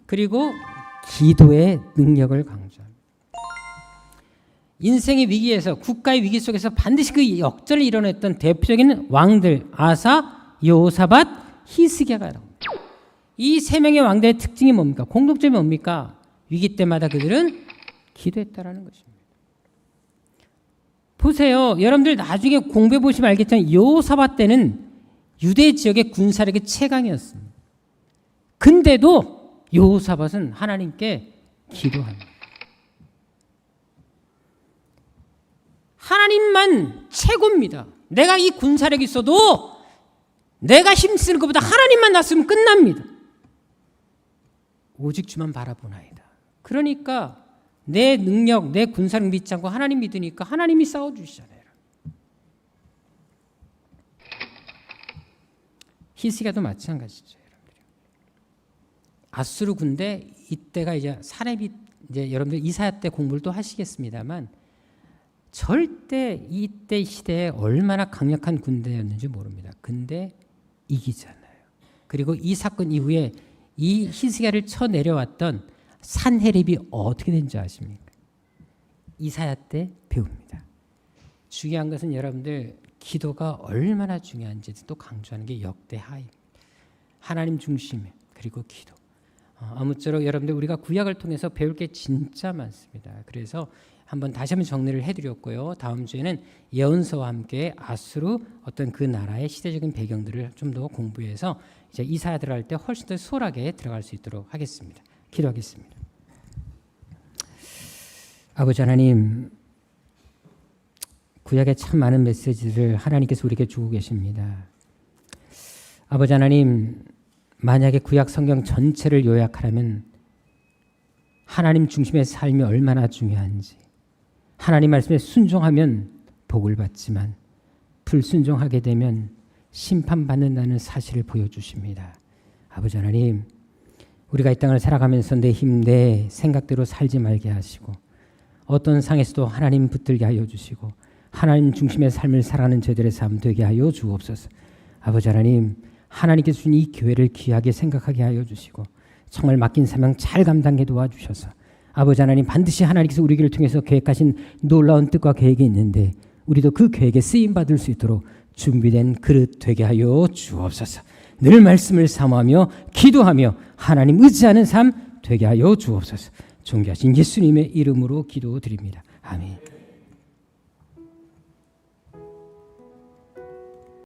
그리고 기도의 능력을 강조합니다. 인생의 위기에서, 국가의 위기 속에서 반드시 그 역전을 이뤄냈던 대표적인 왕들, 아사, 여호사밧, 히스기야가 나옵니다. 이 세 명의 왕들의 특징이 뭡니까? 공통점이 뭡니까? 위기 때마다 그들은 기도했다라는 것입니다. 보세요. 여러분들 나중에 공부해 보시면 알겠지만 여호사밧 때는 유대 지역의 군사력이 최강이었습니다. 근데도 여호사밧은 하나님께 기도합니다. 하나님만 최고입니다. 내가 이 군사력이 있어도 내가 힘쓰는 것보다 하나님만 났으면 끝납니다. 오직 주만 바라보나이다. 그러니까 내 능력, 내 군사력 믿지 않고 하나님 믿으니까 하나님이 싸워주시잖아요. 히스기야도 마찬가지죠. 아수르 군대, 이때가 이제 사렙이, 이제 여러분들 이사야 때 공부를 또 하시겠습니다만 절대 이때 시대에 얼마나 강력한 군대였는지 모릅니다. 근데 이기잖아요. 그리고 이 사건 이후에 이 히스기야를 쳐 내려왔던 산헤립이 어떻게 된지 아십니까? 이사야 때 배웁니다. 중요한 것은 여러분들, 기도가 얼마나 중요한지 또 강조하는 게 역대하입니다. 하나님 중심에, 그리고 기도. 아무쪼록 여러분들, 우리가 구약을 통해서 배울 게 진짜 많습니다. 그래서 다시 한번 정리를 해드렸고요. 다음 주에는 예언서와 함께 아수르 어떤 그 나라의 시대적인 배경들을 좀 더 공부해서 이제 이사야 들어갈 때 훨씬 더 수월하게 들어갈 수 있도록 하겠습니다. 기도하겠습니다. 아버지 하나님, 구약에 참 많은 메시지를 하나님께서 우리에게 주고 계십니다. 아버지 하나님, 만약에 구약 성경 전체를 요약하라면 하나님 중심의 삶이 얼마나 중요한지, 하나님 말씀에 순종하면 복을 받지만 불순종하게 되면 심판받는다는 사실을 보여주십니다. 아버지 하나님, 우리가 이 땅을 살아가면서 내 힘, 내 생각대로 살지 말게 하시고 어떤 상에서도 하나님 붙들게 하여 주시고 하나님 중심의 삶을 살아가는 저희들의 삶 되게 하여 주옵소서. 아버지 하나님, 하나님께서 주신 이 교회를 귀하게 생각하게 하여 주시고 정말 맡긴 사명 잘 감당해 도와주셔서 아버지 하나님, 반드시 하나님께서 우리를 통해서 계획하신 놀라운 뜻과 계획이 있는데 우리도 그 계획에 쓰임받을 수 있도록 준비된 그릇 되게 하여 주옵소서. 늘 말씀을 사모하며 기도하며 하나님 의지하는 삶 되게 하여 주옵소서. 존귀하신 예수님의 이름으로 기도드립니다. 아멘.